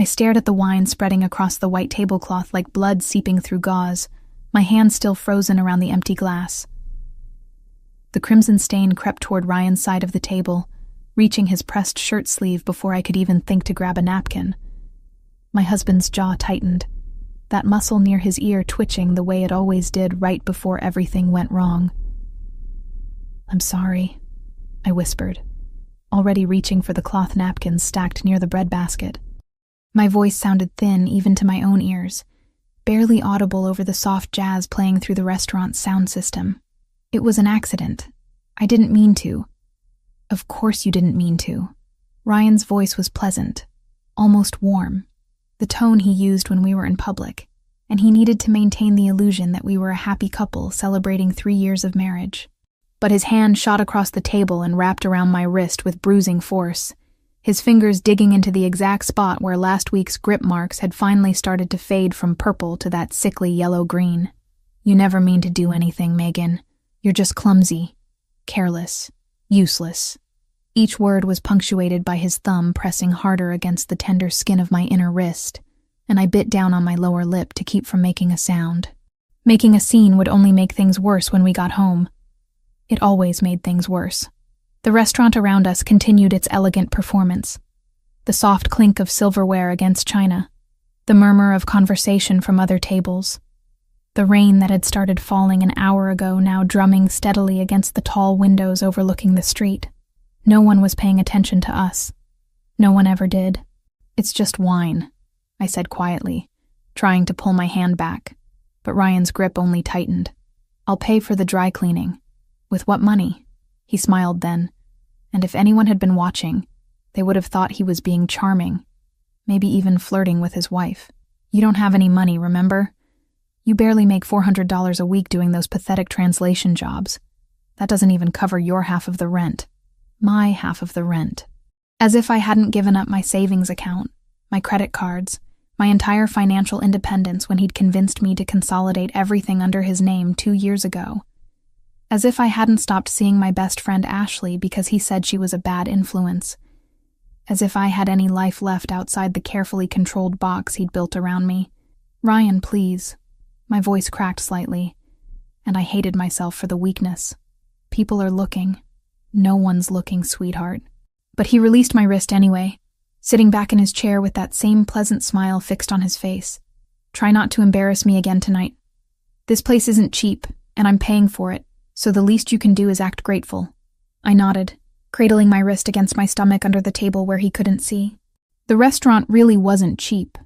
I stared at the wine spreading across the white tablecloth like blood seeping through gauze, my hand still frozen around the empty glass. The crimson stain crept toward Ryan's side of the table, reaching his pressed shirt sleeve before I could even think to grab a napkin. My husband's jaw tightened, that muscle near his ear twitching the way it always did right before everything went wrong. "I'm sorry," I whispered, already reaching for the cloth napkins stacked near the breadbasket. My voice sounded thin even to my own ears, barely audible over the soft jazz playing through the restaurant's sound system. "It was an accident. I didn't mean to." "Of course you didn't mean to." Ryan's voice was pleasant, almost warm, the tone he used when we were in public, and he needed to maintain the illusion that we were a happy couple celebrating 3 years of marriage. But his hand shot across the table and wrapped around my wrist with bruising force, his fingers digging into the exact spot where last week's grip marks had finally started to fade from purple to that sickly yellow-green. "You never mean to do anything, Megan. You're just clumsy, careless, useless." Each word was punctuated by his thumb pressing harder against the tender skin of my inner wrist, and I bit down on my lower lip to keep from making a sound. Making a scene would only make things worse when we got home. It always made things worse. The restaurant around us continued its elegant performance. The soft clink of silverware against china, the murmur of conversation from other tables, the rain that had started falling an hour ago now drumming steadily against the tall windows overlooking the street. No one was paying attention to us. No one ever did. "It's just wine," I said quietly, trying to pull my hand back, but Ryan's grip only tightened. "I'll pay for the dry cleaning." "With what money?" He smiled then, and if anyone had been watching, they would have thought he was being charming, maybe even flirting with his wife. "You don't have any money, remember? You barely make $400 a week doing those pathetic translation jobs. That doesn't even cover your half of the rent." My half of the rent. As if I hadn't given up my savings account, my credit cards, my entire financial independence when he'd convinced me to consolidate everything under his name 2 years ago. As if I hadn't stopped seeing my best friend Ashley because he said she was a bad influence. As if I had any life left outside the carefully controlled box he'd built around me. "Ryan, please." My voice cracked slightly, and I hated myself for the weakness. "People are looking." "No one's looking, sweetheart." But he released my wrist anyway, sitting back in his chair with that same pleasant smile fixed on his face. "Try not to embarrass me again tonight. This place isn't cheap, and I'm paying for it, so the least you can do is act grateful." I nodded, cradling my wrist against my stomach under the table where he couldn't see. The restaurant really wasn't cheap.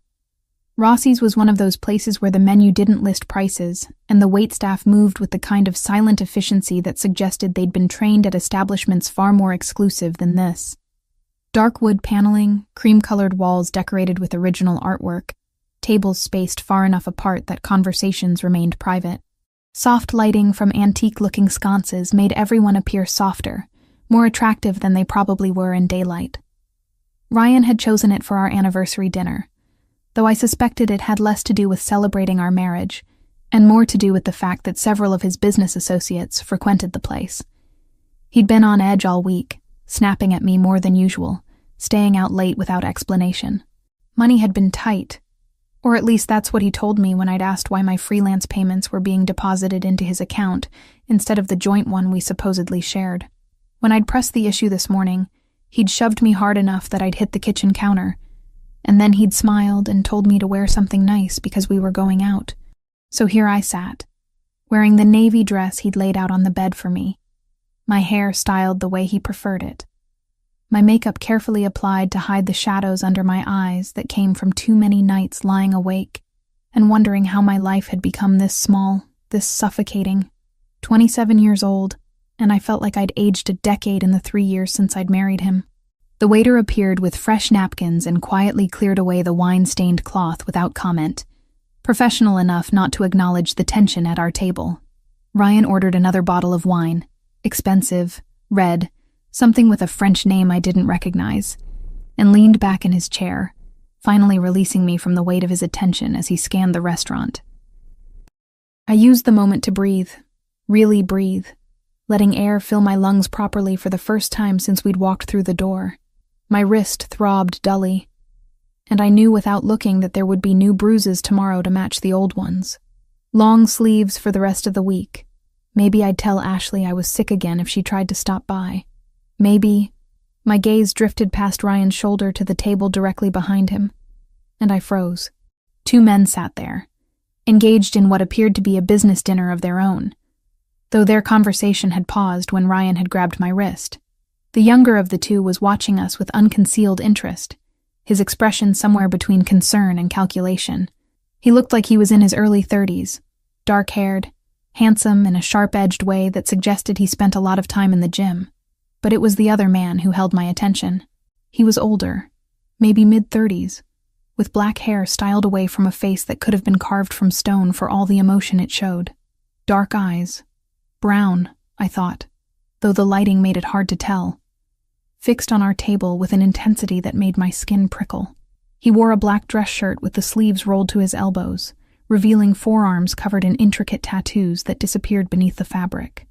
Rossi's was one of those places where the menu didn't list prices, and the waitstaff moved with the kind of silent efficiency that suggested they'd been trained at establishments far more exclusive than this. Dark wood paneling, cream-colored walls decorated with original artwork, tables spaced far enough apart that conversations remained private. Soft lighting from antique-looking sconces made everyone appear softer, more attractive than they probably were in daylight. Ryan had chosen it for our anniversary dinner, though I suspected it had less to do with celebrating our marriage, and more to do with the fact that several of his business associates frequented the place. He'd been on edge all week, snapping at me more than usual, staying out late without explanation. Money had been tight, or at least that's what he told me when I'd asked why my freelance payments were being deposited into his account instead of the joint one we supposedly shared. When I'd pressed the issue this morning, he'd shoved me hard enough that I'd hit the kitchen counter, and then he'd smiled and told me to wear something nice because we were going out. So here I sat, wearing the navy dress he'd laid out on the bed for me, my hair styled the way he preferred it, my makeup carefully applied to hide the shadows under my eyes that came from too many nights lying awake and wondering how my life had become this small, this suffocating. 27 years old, and I felt like I'd aged a decade in the 3 years since I'd married him. The waiter appeared with fresh napkins and quietly cleared away the wine-stained cloth without comment, professional enough not to acknowledge the tension at our table. Ryan ordered another bottle of wine, expensive, red, something with a French name I didn't recognize, and leaned back in his chair, finally releasing me from the weight of his attention as he scanned the restaurant. I used the moment to breathe, really breathe, letting air fill my lungs properly for the first time since we'd walked through the door. My wrist throbbed dully. and I knew without looking that there would be new bruises tomorrow to match the old ones. Long sleeves for the rest of the week. Maybe I'd tell Ashley I was sick again if she tried to stop by. Maybe. My gaze drifted past Ryan's shoulder to the table directly behind him, and I froze. 2 men sat there, engaged in what appeared to be a business dinner of their own, though their conversation had paused when Ryan had grabbed my wrist. The younger of the 2 was watching us with unconcealed interest, his expression somewhere between concern and calculation. He looked like he was in his early 30s, dark-haired, handsome in a sharp-edged way that suggested he spent a lot of time in the gym. But it was the other man who held my attention. He was older, maybe mid-30s, with black hair styled away from a face that could have been carved from stone for all the emotion it showed. Dark eyes. Brown, I thought, though the lighting made it hard to tell. Fixed on our table with an intensity that made my skin prickle. He wore a black dress shirt with the sleeves rolled to his elbows, revealing forearms covered in intricate tattoos that disappeared beneath the fabric.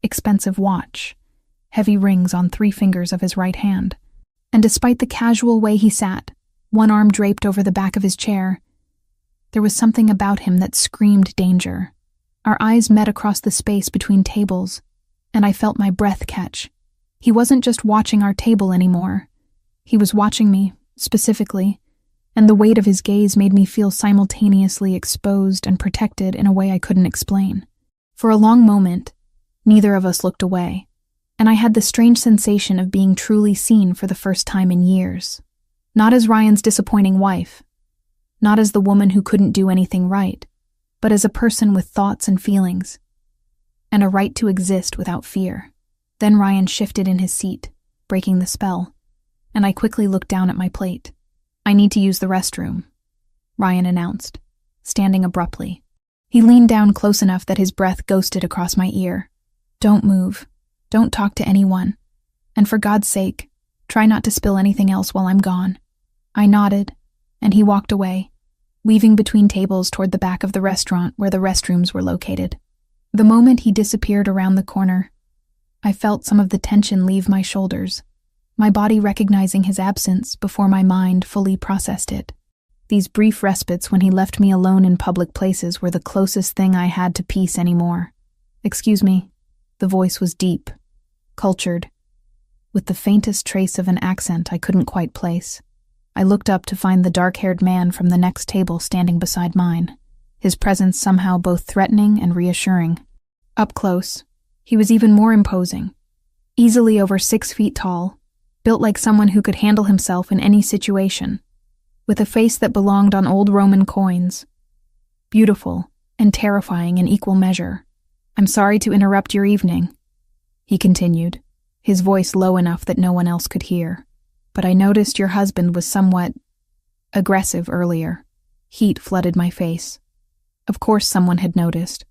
Expensive watch, heavy rings on 3 fingers of his right hand, and despite the casual way he sat, one arm draped over the back of his chair, there was something about him that screamed danger. Our eyes met across the space between tables, and I felt my breath catch. He wasn't just watching our table anymore. He was watching me, specifically, and the weight of his gaze made me feel simultaneously exposed and protected in a way I couldn't explain. For a long moment, neither of us looked away, and I had the strange sensation of being truly seen for the first time in years. Not as Ryan's disappointing wife, not as the woman who couldn't do anything right, but as a person with thoughts and feelings, and a right to exist without fear. Then Ryan shifted in his seat, breaking the spell, and I quickly looked down at my plate. "I need to use the restroom," Ryan announced, standing abruptly. He leaned down close enough that his breath ghosted across my ear. "Don't move. Don't talk to anyone. And for God's sake, try not to spill anything else while I'm gone." I nodded, and he walked away, weaving between tables toward the back of the restaurant where the restrooms were located. The moment he disappeared around the corner, I felt some of the tension leave my shoulders, my body recognizing his absence before my mind fully processed it. These brief respites when he left me alone in public places were the closest thing I had to peace anymore. "Excuse me." The voice was deep, cultured, with the faintest trace of an accent I couldn't quite place. I looked up to find the dark-haired man from the next table standing beside mine, his presence somehow both threatening and reassuring. Up close, he was even more imposing, easily over 6 feet tall, built like someone who could handle himself in any situation, with a face that belonged on old Roman coins. Beautiful and terrifying in equal measure. "I'm sorry to interrupt your evening," he continued, his voice low enough that no one else could hear. "But I noticed your husband was somewhat aggressive earlier." Heat flooded my face. Of course someone had noticed.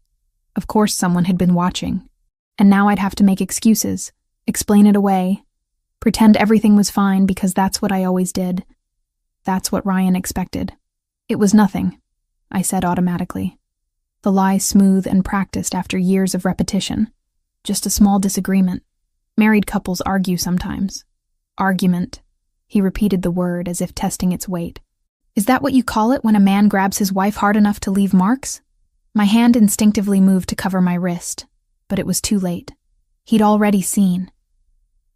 Of course someone had been watching. And now I'd have to make excuses, explain it away, pretend everything was fine because that's what I always did. That's what Ryan expected. "It was nothing," I said automatically. The lie smooth and practiced after years of repetition. "Just a small disagreement. Married couples argue sometimes." "Argument." He repeated the word as if testing its weight. "Is that what you call it when a man grabs his wife hard enough to leave marks?" My hand instinctively moved to cover my wrist, but it was too late. He'd already seen.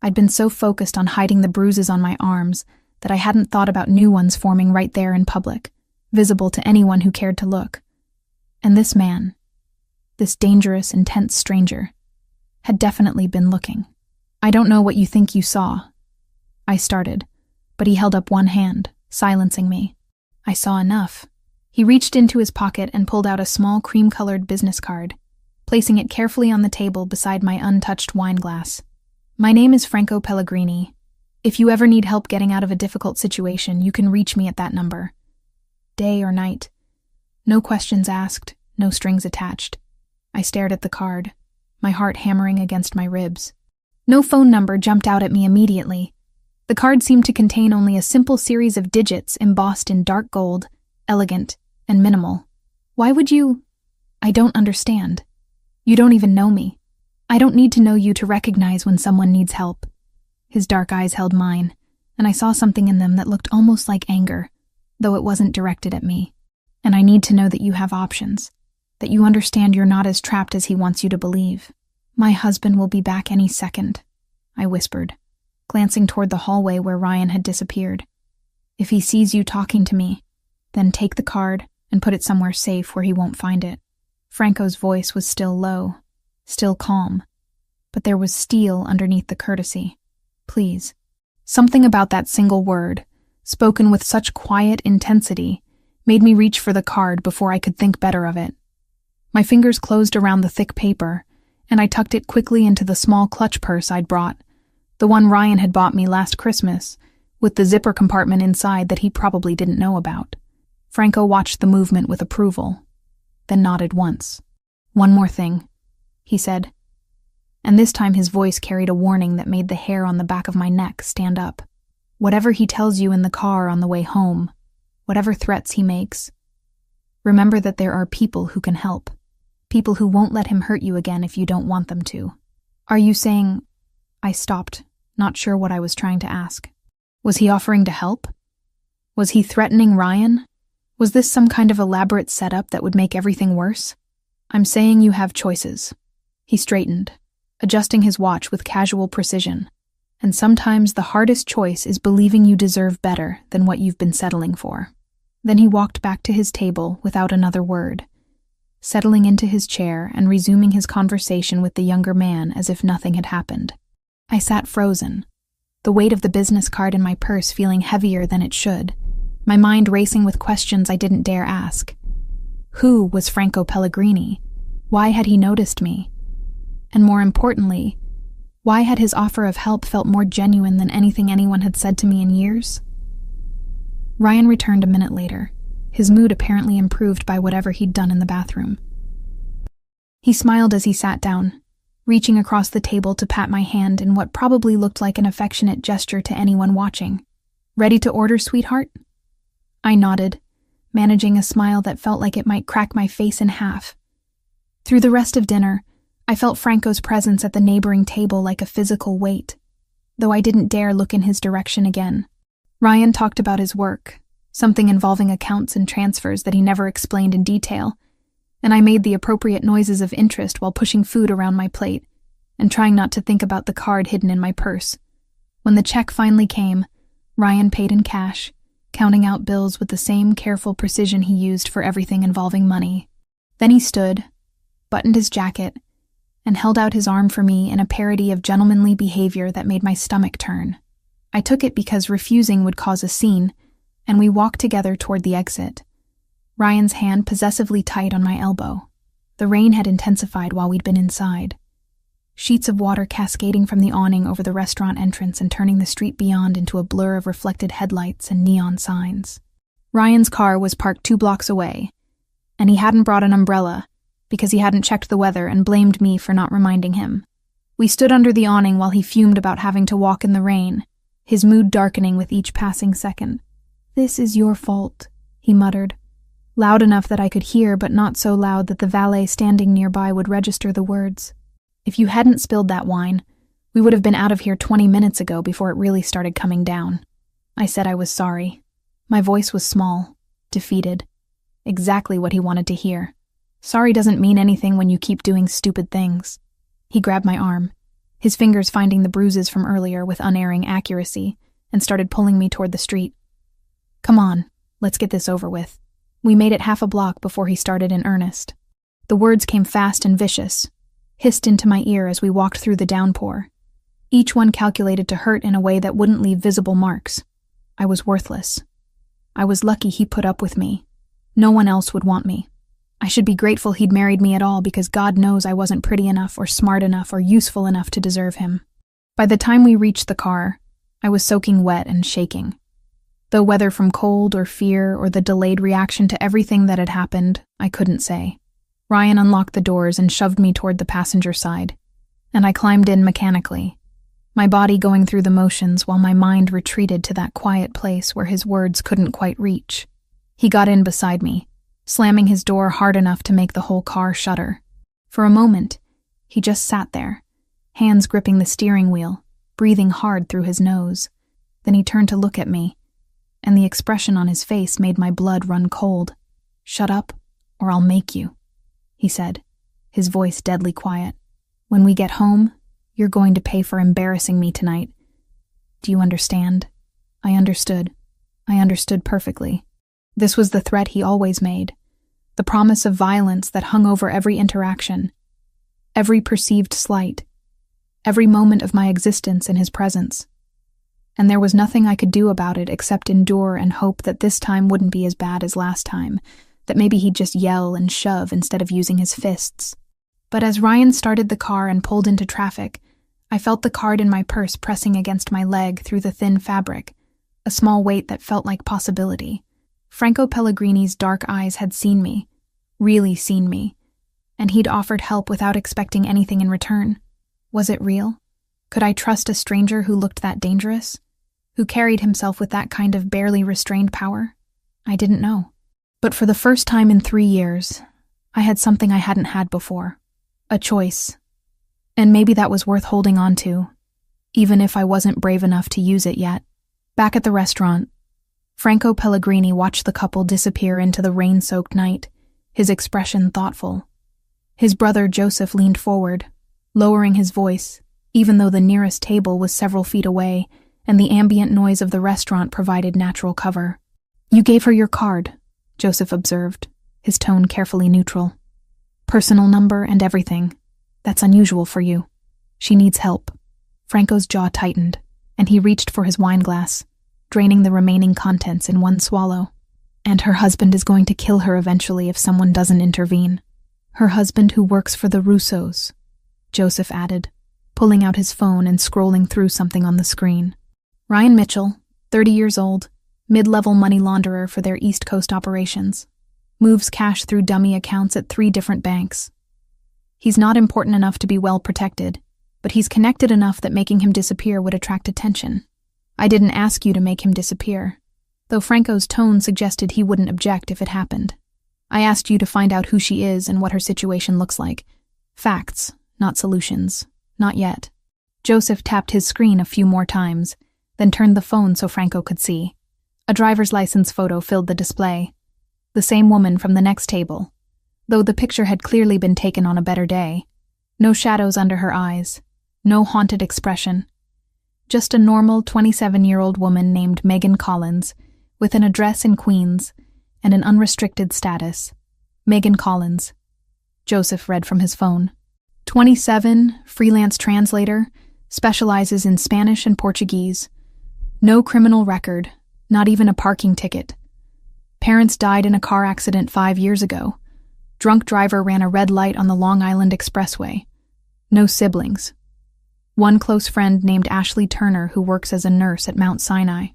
I'd been so focused on hiding the bruises on my arms that I hadn't thought about new ones forming right there in public, visible to anyone who cared to look. And this man, this dangerous, intense stranger, had definitely been looking. "I don't know what you think you saw," I started, but he held up one hand, silencing me. "I saw enough." He reached into his pocket and pulled out a small cream-colored business card, placing it carefully on the table beside my untouched wine glass. "My name is Franco Pellegrini. If you ever need help getting out of a difficult situation, you can reach me at that number. Day or night. No questions asked, no strings attached." I stared at the card, my heart hammering against my ribs. No phone number jumped out at me immediately. The card seemed to contain only a simple series of digits embossed in dark gold, elegant, and minimal. "Why would you—" "I don't understand. You don't even know me. I don't need to know you to recognize when someone needs help." His dark eyes held mine, and I saw something in them that looked almost like anger, though it wasn't directed at me. And I need to know that you have options, that you understand you're not as trapped as he wants you to believe. My husband will be back any second, I whispered, glancing toward the hallway where Ryan had disappeared. If he sees you talking to me, then take the card and put it somewhere safe where he won't find it. Franco's voice was still low, still calm, but there was steel underneath the courtesy. Please. Something about that single word, spoken with such quiet intensity, made me reach for the card before I could think better of it. My fingers closed around the thick paper, and I tucked it quickly into the small clutch purse I'd brought, the one Ryan had bought me last Christmas, with the zipper compartment inside that he probably didn't know about. Franco watched the movement with approval, then nodded once. One more thing, he said, and this time his voice carried a warning that made the hair on the back of my neck stand up. Whatever he tells you in the car on the way home, whatever threats he makes, remember that there are people who can help, people who won't let him hurt you again if you don't want them to. Are you saying... I stopped, not sure what I was trying to ask. Was he offering to help? Was he threatening Ryan? Was this some kind of elaborate setup that would make everything worse? I'm saying you have choices. He straightened, adjusting his watch with casual precision. And sometimes the hardest choice is believing you deserve better than what you've been settling for. Then he walked back to his table without another word, settling into his chair and resuming his conversation with the younger man as if nothing had happened. I sat frozen, the weight of the business card in my purse feeling heavier than it should, my mind racing with questions I didn't dare ask. Who was Franco Pellegrini? Why had he noticed me? And more importantly, why had his offer of help felt more genuine than anything anyone had said to me in years? Ryan returned a minute later, his mood apparently improved by whatever he'd done in the bathroom. He smiled as he sat down, reaching across the table to pat my hand in what probably looked like an affectionate gesture to anyone watching. Ready to order, sweetheart? I nodded, managing a smile that felt like it might crack my face in half. Through the rest of dinner, I felt Franco's presence at the neighboring table like a physical weight, though I didn't dare look in his direction again. Ryan talked about his work, something involving accounts and transfers that he never explained in detail, and I made the appropriate noises of interest while pushing food around my plate and trying not to think about the card hidden in my purse. When the check finally came, Ryan paid in cash, counting out bills with the same careful precision he used for everything involving money. Then he stood, buttoned his jacket, and held out his arm for me in a parody of gentlemanly behavior that made my stomach turn. I took it because refusing would cause a scene, and we walked together toward the exit, Ryan's hand possessively tight on my elbow. The rain had intensified while we'd been inside, sheets of water cascading from the awning over the restaurant entrance and turning the street beyond into a blur of reflected headlights and neon signs. Ryan's car was parked 2 blocks away, and he hadn't brought an umbrella because he hadn't checked the weather and blamed me for not reminding him. We stood under the awning while he fumed about having to walk in the rain, his mood darkening with each passing second. "This is your fault," he muttered, loud enough that I could hear but not so loud that the valet standing nearby would register the words. "If you hadn't spilled that wine, we would have been out of here 20 minutes ago before it really started coming down." I said I was sorry. My voice was small, defeated. Exactly what he wanted to hear. Sorry doesn't mean anything when you keep doing stupid things. He grabbed my arm, his fingers finding the bruises from earlier with unerring accuracy, and started pulling me toward the street. "Come on, let's get this over with." We made it half a block before he started in earnest. The words came fast and vicious, hissed into my ear as we walked through the downpour, each one calculated to hurt in a way that wouldn't leave visible marks. I was worthless. I was lucky he put up with me. No one else would want me. I should be grateful he'd married me at all because God knows I wasn't pretty enough or smart enough or useful enough to deserve him. By the time we reached the car, I was soaking wet and shaking. Though whether from cold or fear or the delayed reaction to everything that had happened, I couldn't say. Ryan unlocked the doors and shoved me toward the passenger side, and I climbed in mechanically, my body going through the motions while my mind retreated to that quiet place where his words couldn't quite reach. He got in beside me, slamming his door hard enough to make the whole car shudder. For a moment, he just sat there, hands gripping the steering wheel, breathing hard through his nose. Then he turned to look at me, and the expression on his face made my blood run cold. "Shut up, or I'll make you," he said, his voice deadly quiet. "When we get home, you're going to pay for embarrassing me tonight. Do you understand?" I understood. I understood perfectly. This was the threat he always made, the promise of violence that hung over every interaction, every perceived slight, every moment of my existence in his presence. And there was nothing I could do about it except endure and hope that this time wouldn't be as bad as last time, that maybe he'd just yell and shove instead of using his fists. But as Ryan started the car and pulled into traffic, I felt the card in my purse pressing against my leg through the thin fabric, a small weight that felt like possibility. Franco Pellegrini's dark eyes had seen me, really seen me, and he'd offered help without expecting anything in return. Was it real? Could I trust a stranger who looked that dangerous? Who carried himself with that kind of barely restrained power? I didn't know. But for the first time in 3 years, I had something I hadn't had before. A choice. And maybe that was worth holding on to, even if I wasn't brave enough to use it yet. Back at the restaurant, Franco Pellegrini watched the couple disappear into the rain-soaked night, his expression thoughtful. His brother Joseph leaned forward, lowering his voice, even though the nearest table was several feet away and the ambient noise of the restaurant provided natural cover. "You gave her your card," Joseph observed, his tone carefully neutral. "Personal number and everything. That's unusual for you. She needs help." Franco's jaw tightened, and he reached for his wine glass, draining the remaining contents in one swallow. "And her husband is going to kill her eventually if someone doesn't intervene. Her husband who works for the Russos," Joseph added, pulling out his phone and scrolling through something on the screen. "Ryan Mitchell, 30 years old, mid-level money launderer for their East Coast operations. Moves cash through dummy accounts at 3 different banks. He's not important enough to be well protected, but he's connected enough that making him disappear would attract attention. I didn't ask you to make him disappear, though Franco's tone suggested he wouldn't object if it happened. I asked you to find out who she is and what her situation looks like. Facts, not solutions. Not yet." Joseph tapped his screen a few more times, then turned the phone so Franco could see. A driver's license photo filled the display. The same woman from the next table, though the picture had clearly been taken on a better day. No shadows under her eyes, no haunted expression. Just a normal 27-year-old woman named Megan Collins, with an address in Queens and an unrestricted status. Megan Collins. Joseph read from his phone. 27, freelance translator, specializes in Spanish and Portuguese. No criminal record, not even a parking ticket. Parents died in a car accident 5 years ago. Drunk driver ran a red light on the Long Island Expressway. No siblings. One close friend named Ashley Turner who works as a nurse at Mount Sinai.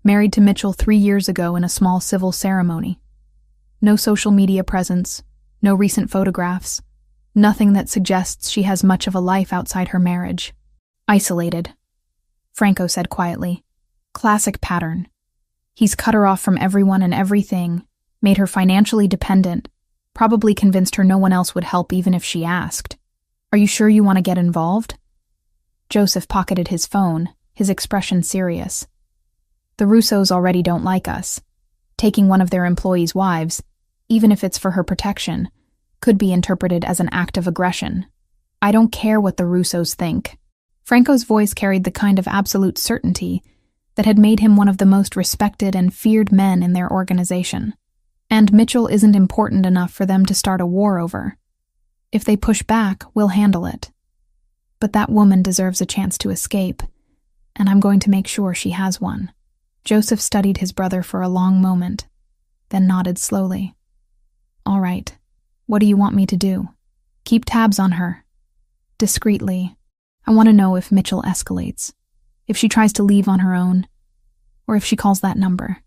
Married to Mitchell 3 years ago in a small civil ceremony. No social media presence, no recent photographs, nothing that suggests she has much of a life outside her marriage. Isolated, Franco said quietly. Classic pattern. He's cut her off from everyone and everything, made her financially dependent, probably convinced her no one else would help even if she asked. Are you sure you want to get involved? Joseph pocketed his phone, his expression serious. The Russos already don't like us. Taking one of their employees' wives, even if it's for her protection, could be interpreted as an act of aggression. I don't care what the Russos think. Franco's voice carried the kind of absolute certainty that had made him one of the most respected and feared men in their organization. And Mitchell isn't important enough for them to start a war over. If they push back, we'll handle it. But that woman deserves a chance to escape, and I'm going to make sure she has one. Joseph studied his brother for a long moment, then nodded slowly. All right, what do you want me to do? Keep tabs on her. Discreetly. I want to know if Mitchell escalates, if she tries to leave on her own, or if she calls that number.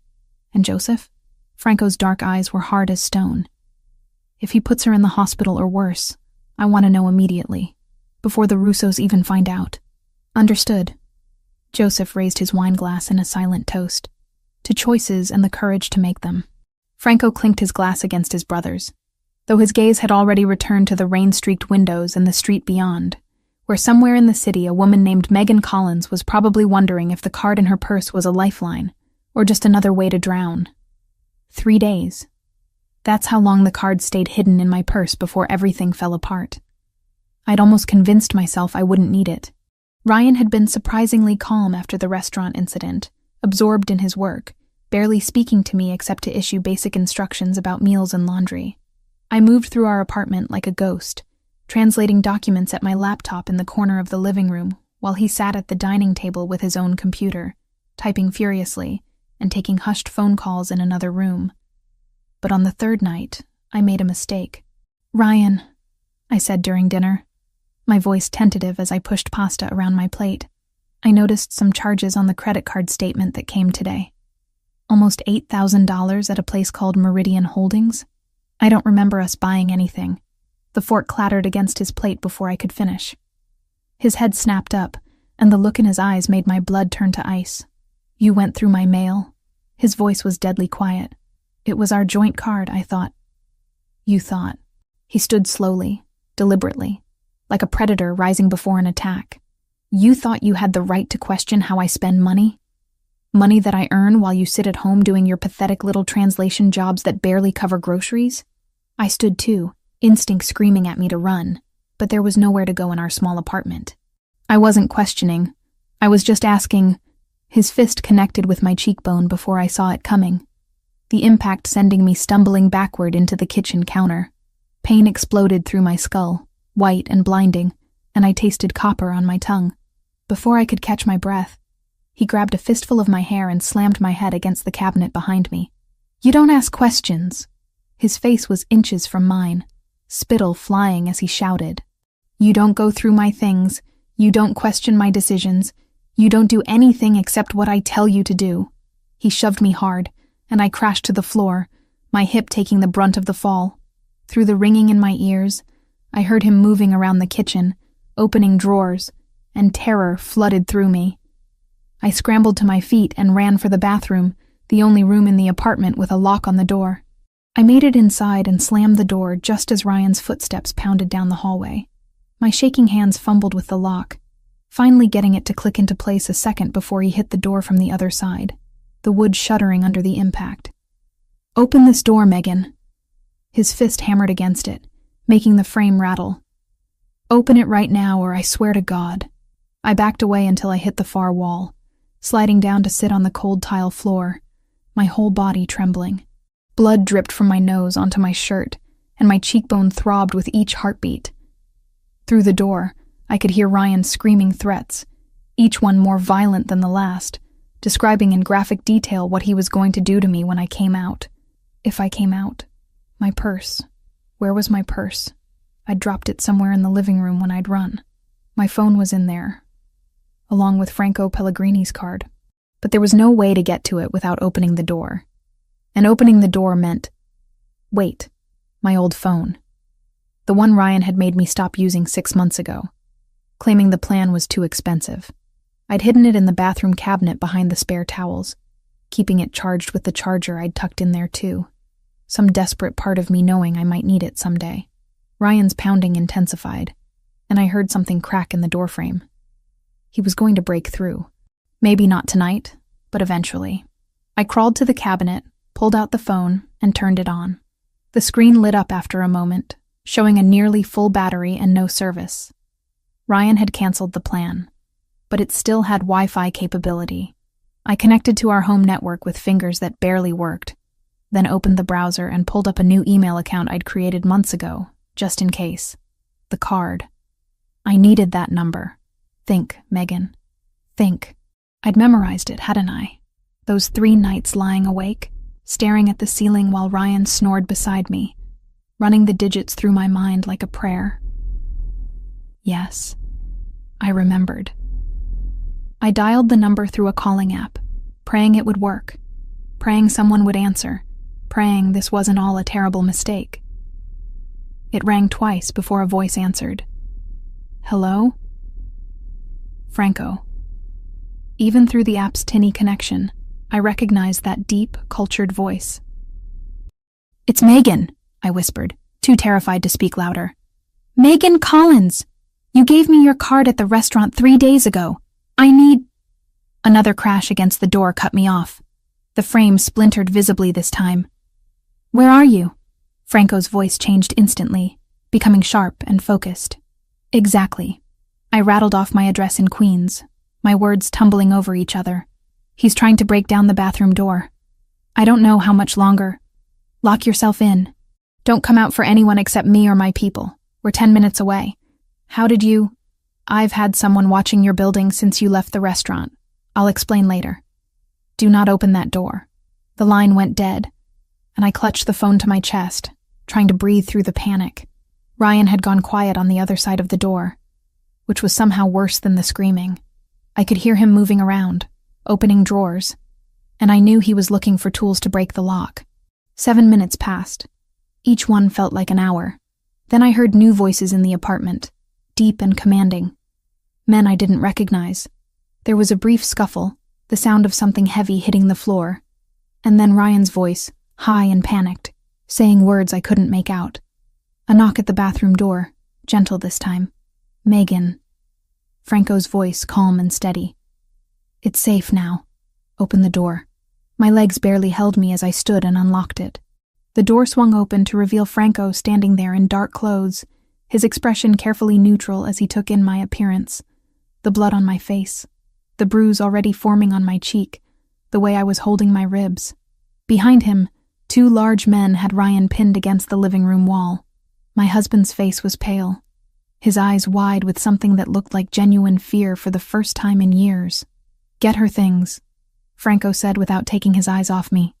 And Joseph? Franco's dark eyes were hard as stone. If he puts her in the hospital or worse, I want to know immediately, before the Russos even find out. Understood. Joseph raised his wine glass in a silent toast, to choices and the courage to make them. Franco clinked his glass against his brother's, though his gaze had already returned to the rain-streaked windows and the street beyond, where somewhere in the city a woman named Megan Collins was probably wondering if the card in her purse was a lifeline, or just another way to drown. 3 days. That's how long the card stayed hidden in my purse before everything fell apart. I'd almost convinced myself I wouldn't need it. Ryan had been surprisingly calm after the restaurant incident, absorbed in his work, barely speaking to me except to issue basic instructions about meals and laundry. I moved through our apartment like a ghost, translating documents at my laptop in the corner of the living room while he sat at the dining table with his own computer, typing furiously and taking hushed phone calls in another room. But on the third night, I made a mistake. "Ryan," I said during dinner, my voice tentative as I pushed pasta around my plate. "I noticed some charges on the credit card statement that came today. Almost $8,000 at a place called Meridian Holdings. I don't remember us buying anything." The fork clattered against his plate before I could finish. His head snapped up, and the look in his eyes made my blood turn to ice. "You went through my mail?" His voice was deadly quiet. "It was our joint card, I thought." "You thought." He stood slowly, deliberately, like a predator rising before an attack. "You thought you had the right to question how I spend money? Money that I earn while you sit at home doing your pathetic little translation jobs that barely cover groceries?" I stood too, instinct screaming at me to run, but there was nowhere to go in our small apartment. I wasn't questioning. I was just asking. His fist connected with my cheekbone before I saw it coming, the impact sending me stumbling backward into the kitchen counter. Pain exploded through my skull, white and blinding, and I tasted copper on my tongue. Before I could catch my breath, he grabbed a fistful of my hair and slammed my head against the cabinet behind me. "You don't ask questions." His face was inches from mine, spittle flying as he shouted. "You don't go through my things. You don't question my decisions. You don't do anything except what I tell you to do." He shoved me hard, and I crashed to the floor, my hip taking the brunt of the fall. Through the ringing in my ears, I heard him moving around the kitchen, opening drawers, and terror flooded through me. I scrambled to my feet and ran for the bathroom, the only room in the apartment with a lock on the door. I made it inside and slammed the door just as Ryan's footsteps pounded down the hallway. My shaking hands fumbled with the lock, finally getting it to click into place a second before he hit the door from the other side, the wood shuddering under the impact. "Open this door, Megan." His fist hammered against it, making the frame rattle. "Open it right now, or I swear to God." I backed away until I hit the far wall, sliding down to sit on the cold tile floor, my whole body trembling. Blood dripped from my nose onto my shirt, and my cheekbone throbbed with each heartbeat. Through the door, I could hear Ryan screaming threats, each one more violent than the last, describing in graphic detail what he was going to do to me when I came out. If I came out. My purse. Where was my purse? I'd dropped it somewhere in the living room when I'd run. My phone was in there, along with Franco Pellegrini's card. But there was no way to get to it without opening the door. And opening the door meant... Wait, my old phone. The one Ryan had made me stop using 6 months ago, claiming the plan was too expensive. I'd hidden it in the bathroom cabinet behind the spare towels, keeping it charged with the charger I'd tucked in there too, some desperate part of me knowing I might need it someday. Ryan's pounding intensified, and I heard something crack in the doorframe. He was going to break through. Maybe not tonight, but eventually. I crawled to the cabinet, pulled out the phone, and turned it on. The screen lit up after a moment, showing a nearly full battery and no service. Ryan had canceled the plan, but it still had Wi-Fi capability. I connected to our home network with fingers that barely worked, then opened the browser and pulled up a new email account I'd created months ago, just in case. The card. I needed that number. Think, Megan. Think. I'd memorized it, hadn't I? Those 3 nights lying awake, staring at the ceiling while Ryan snored beside me, running the digits through my mind like a prayer. Yes, I remembered. I dialed the number through a calling app, praying it would work, praying someone would answer, praying this wasn't all a terrible mistake. It rang twice before a voice answered. Hello? Franco. Even through the app's tinny connection, I recognized that deep, cultured voice. It's Megan, I whispered, too terrified to speak louder. Megan Collins! You gave me your card at the restaurant 3 days ago. I need— Another crash against the door cut me off. The frame splintered visibly this time. Where are you? Franco's voice changed instantly, becoming sharp and focused. Exactly. I rattled off my address in Queens, my words tumbling over each other. He's trying to break down the bathroom door. I don't know how much longer. Lock yourself in. Don't come out for anyone except me or my people. We're 10 minutes away. How did you— I've had someone watching your building since you left the restaurant. I'll explain later. Do not open that door. The line went dead, and I clutched the phone to my chest, trying to breathe through the panic. Ryan had gone quiet on the other side of the door, which was somehow worse than the screaming. I could hear him moving around, opening drawers, and I knew he was looking for tools to break the lock. 7 minutes passed. Each one felt like an hour. Then I heard new voices in the apartment, deep and commanding. Men I didn't recognize. There was a brief scuffle, the sound of something heavy hitting the floor, and then Ryan's voice, high and panicked, saying words I couldn't make out. A knock at the bathroom door, gentle this time. Megan. Franco's voice, calm and steady. It's safe now. Open the door. My legs barely held me as I stood and unlocked it. The door swung open to reveal Franco standing there in dark clothes, his expression carefully neutral as he took in my appearance. The blood on my face, the bruise already forming on my cheek, the way I was holding my ribs. Behind him, 2 large men had Ryan pinned against the living room wall. My husband's face was pale, his eyes wide with something that looked like genuine fear for the first time in years. Get her things, Franco said without taking his eyes off me.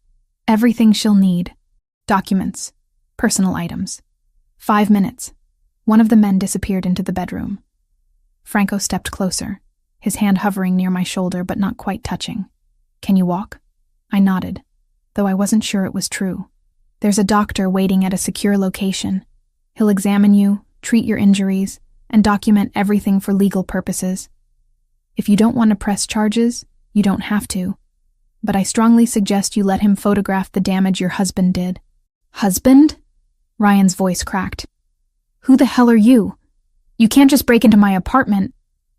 Everything she'll need. Documents, personal items. 5 minutes. One of the men disappeared into the bedroom. Franco stepped closer, his hand hovering near my shoulder but not quite touching. Can you walk? I nodded, though I wasn't sure it was true. There's a doctor waiting at a secure location. He'll examine you, treat your injuries, and document everything for legal purposes. If you don't want to press charges, you don't have to. But I strongly suggest you let him photograph the damage your husband did. Husband? Ryan's voice cracked. Who the hell are you? You can't just break into my apartment.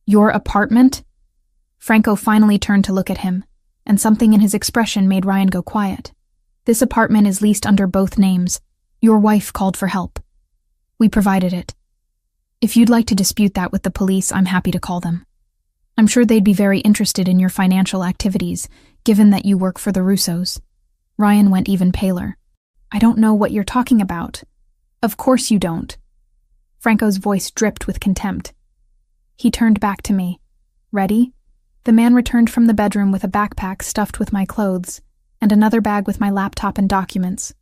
Your apartment? Franco finally turned to look at him, and something in his expression made Ryan go quiet. This apartment is leased under both names. Your wife called for help. We provided it. If you'd like to dispute that with the police, I'm happy to call them. I'm sure they'd be very interested in your financial activities, given that you work for the Russos. Ryan went even paler. I don't know what you're talking about. Of course you don't. Franco's voice dripped with contempt. He turned back to me. Ready? The man returned from the bedroom with a backpack stuffed with my clothes, and another bag with my laptop and documents.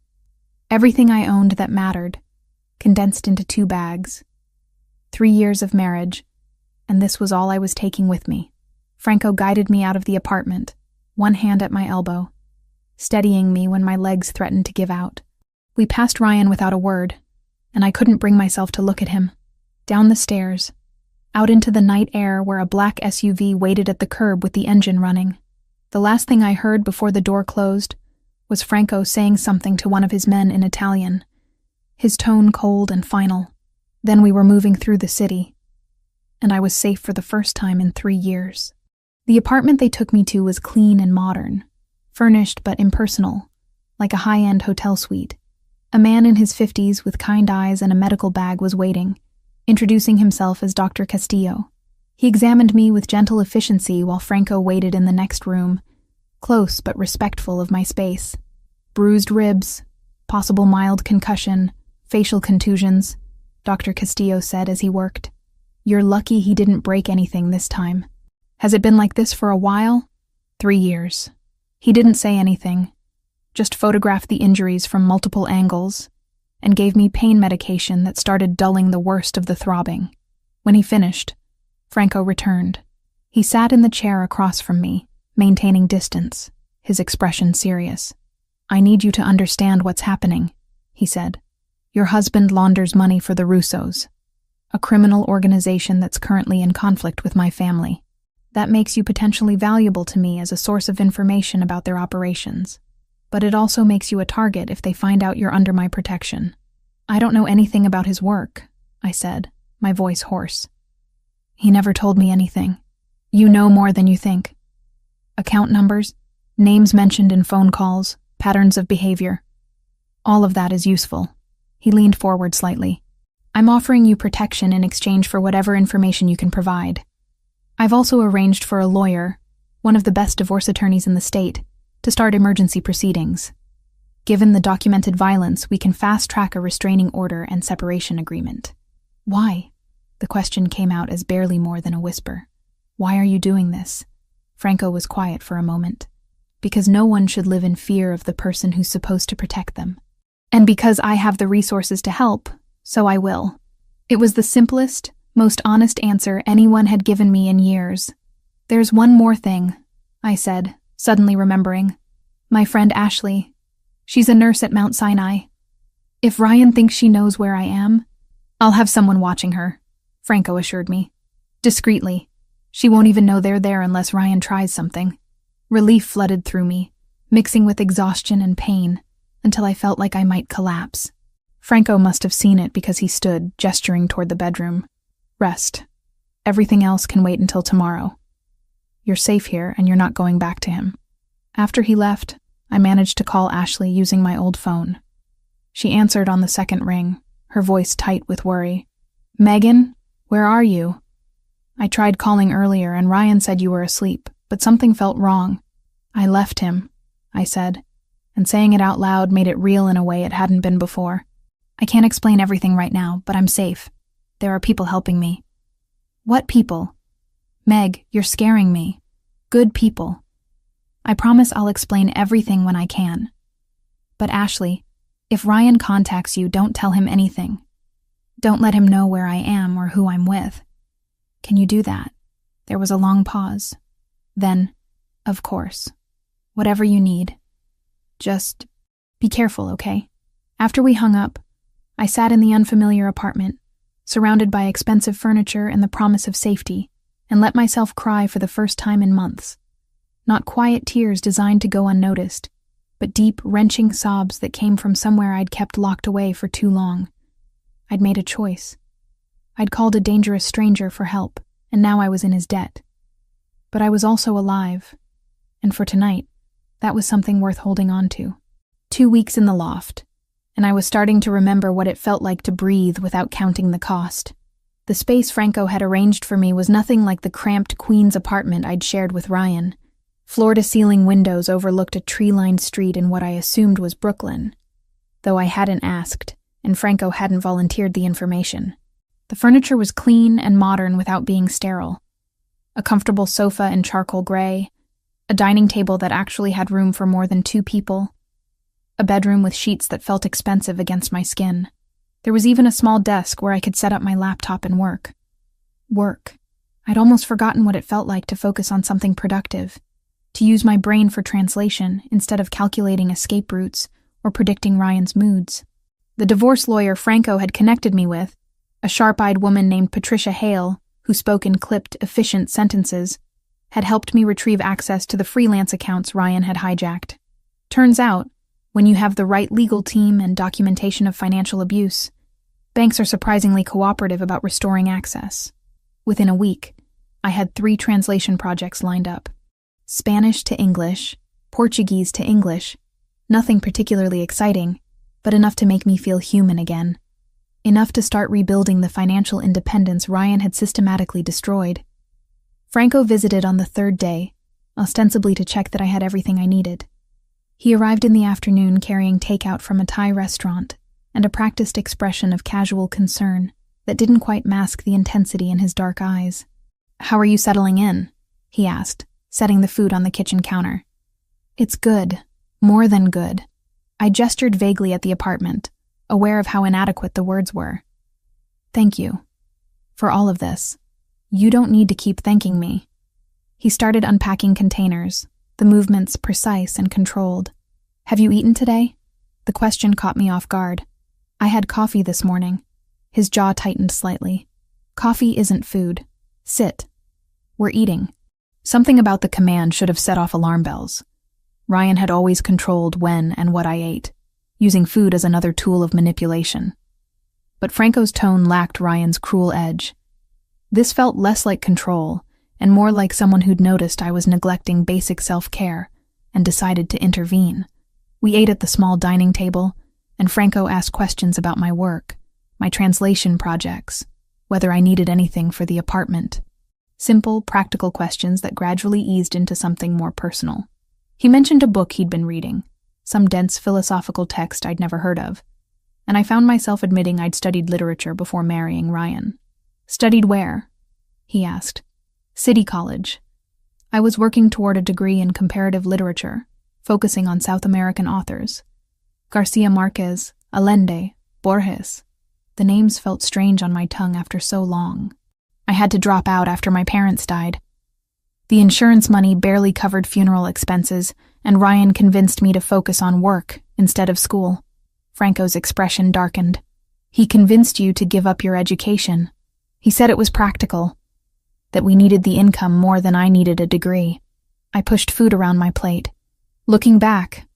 Everything I owned that mattered, condensed into 2 bags. 3 years of marriage, and this was all I was taking with me. Franco guided me out of the apartment, one hand at my elbow, steadying me when my legs threatened to give out. We passed Ryan without a word, and I couldn't bring myself to look at him. Down the stairs, out into the night air where a black SUV waited at the curb with the engine running. The last thing I heard before the door closed was Franco saying something to one of his men in Italian, his tone cold and final. Then we were moving through the city, and I was safe for the first time in 3 years. The apartment they took me to was clean and modern, furnished but impersonal, like a high-end hotel suite. A man in his 50s with kind eyes and a medical bag was waiting, introducing himself as Dr. Castillo. He examined me with gentle efficiency while Franco waited in the next room, close but respectful of my space. Bruised ribs, possible mild concussion, facial contusions, Dr. Castillo said as he worked. You're lucky he didn't break anything this time. Has it been like this for a while? 3 years. He didn't say anything, just photographed the injuries from multiple angles, and gave me pain medication that started dulling the worst of the throbbing. When he finished, Franco returned. He sat in the chair across from me, maintaining distance, his expression serious. I need you to understand what's happening, he said. Your husband launders money for the Russos, a criminal organization that's currently in conflict with my family. That makes you potentially valuable to me as a source of information about their operations. But it also makes you a target if they find out you're under my protection. I don't know anything about his work, I said, my voice hoarse. He never told me anything. You know more than you think. Account numbers, names mentioned in phone calls, patterns of behavior. All of that is useful. He leaned forward slightly. I'm offering you protection in exchange for whatever information you can provide. I've also arranged for a lawyer, one of the best divorce attorneys in the state, to start emergency proceedings. Given the documented violence, we can fast-track a restraining order and separation agreement. Why? The question came out as barely more than a whisper. Why are you doing this? Franco was quiet for a moment. Because no one should live in fear of the person who's supposed to protect them. And because I have the resources to help, so I will. It was the simplest, most honest answer anyone had given me in years. There's one more thing, I said, suddenly remembering. My friend Ashley. She's a nurse at Mount Sinai. If Ryan thinks she knows where I am, I'll have someone watching her, Franco assured me. Discreetly. She won't even know they're there unless Ryan tries something. Relief flooded through me, mixing with exhaustion and pain, until I felt like I might collapse. Franco must have seen it because he stood, gesturing toward the bedroom. Rest. Everything else can wait until tomorrow. You're safe here, and you're not going back to him. After he left, I managed to call Ashley using my old phone. She answered on the second ring, her voice tight with worry. Megan, where are you? I tried calling earlier and Ryan said you were asleep, but something felt wrong. I left him, I said, and saying it out loud made it real in a way it hadn't been before. I can't explain everything right now, but I'm safe. There are people helping me. What people? Meg, you're scaring me. Good people. I promise I'll explain everything when I can. But Ashley, if Ryan contacts you, don't tell him anything. Don't let him know where I am or who I'm with. Can you do that? There was a long pause. Then, of course. Whatever you need. Just be careful, okay? After we hung up, I sat in the unfamiliar apartment, surrounded by expensive furniture and the promise of safety, and let myself cry for the first time in months. Not quiet tears designed to go unnoticed, but deep, wrenching sobs that came from somewhere I'd kept locked away for too long. I'd made a choice. I'd called a dangerous stranger for help, and now I was in his debt. But I was also alive, and for tonight, that was something worth holding on to. 2 weeks in the loft, and I was starting to remember what it felt like to breathe without counting the cost. The space Franco had arranged for me was nothing like the cramped Queen's apartment I'd shared with Ryan. Floor-to-ceiling windows overlooked a tree-lined street in what I assumed was Brooklyn, though I hadn't asked, and Franco hadn't volunteered the information. The furniture was clean and modern without being sterile. A comfortable sofa in charcoal gray, a dining table that actually had room for more than 2 people, a bedroom with sheets that felt expensive against my skin. There was even a small desk where I could set up my laptop and work. Work. I'd almost forgotten what it felt like to focus on something productive, to use my brain for translation instead of calculating escape routes or predicting Ryan's moods. The divorce lawyer Franco had connected me with, a sharp-eyed woman named Patricia Hale, who spoke in clipped, efficient sentences, had helped me retrieve access to the freelance accounts Ryan had hijacked. Turns out, when you have the right legal team and documentation of financial abuse, banks are surprisingly cooperative about restoring access. Within a week, I had 3 translation projects lined up. Spanish to English, Portuguese to English, nothing particularly exciting, but enough to make me feel human again. Enough to start rebuilding the financial independence Ryan had systematically destroyed. Franco visited on the 3rd day, ostensibly to check that I had everything I needed. He arrived in the afternoon carrying takeout from a Thai restaurant and a practiced expression of casual concern that didn't quite mask the intensity in his dark eyes. "How are you settling in?" he asked, setting the food on the kitchen counter. "It's good. More than good." I gestured vaguely at the apartment, aware of how inadequate the words were. "Thank you. For all of this. You don't need to keep thanking me." He started unpacking containers, the movements precise and controlled. "Have you eaten today?" The question caught me off guard. "I had coffee this morning." His jaw tightened slightly. "Coffee isn't food. Sit. We're eating." Something about the command should have set off alarm bells. Ryan had always controlled when and what I ate, using food as another tool of manipulation. But Franco's tone lacked Ryan's cruel edge. This felt less like control and more like someone who'd noticed I was neglecting basic self-care and decided to intervene. We ate at the small dining table, and Franco asked questions about my work, my translation projects, whether I needed anything for the apartment. Simple, practical questions that gradually eased into something more personal. He mentioned a book he'd been reading, some dense philosophical text I'd never heard of, and I found myself admitting I'd studied literature before marrying Ryan. Studied where? He asked. City College. I was working toward a degree in comparative literature, focusing on South American authors. Garcia Marquez, Allende, Borges. The names felt strange on my tongue after so long. I had to drop out after my parents died. The insurance money barely covered funeral expenses, and Ryan convinced me to focus on work instead of school. Franco's expression darkened. He convinced you to give up your education. He said it was practical, that we needed the income more than I needed a degree. I pushed food around my plate. Looking back,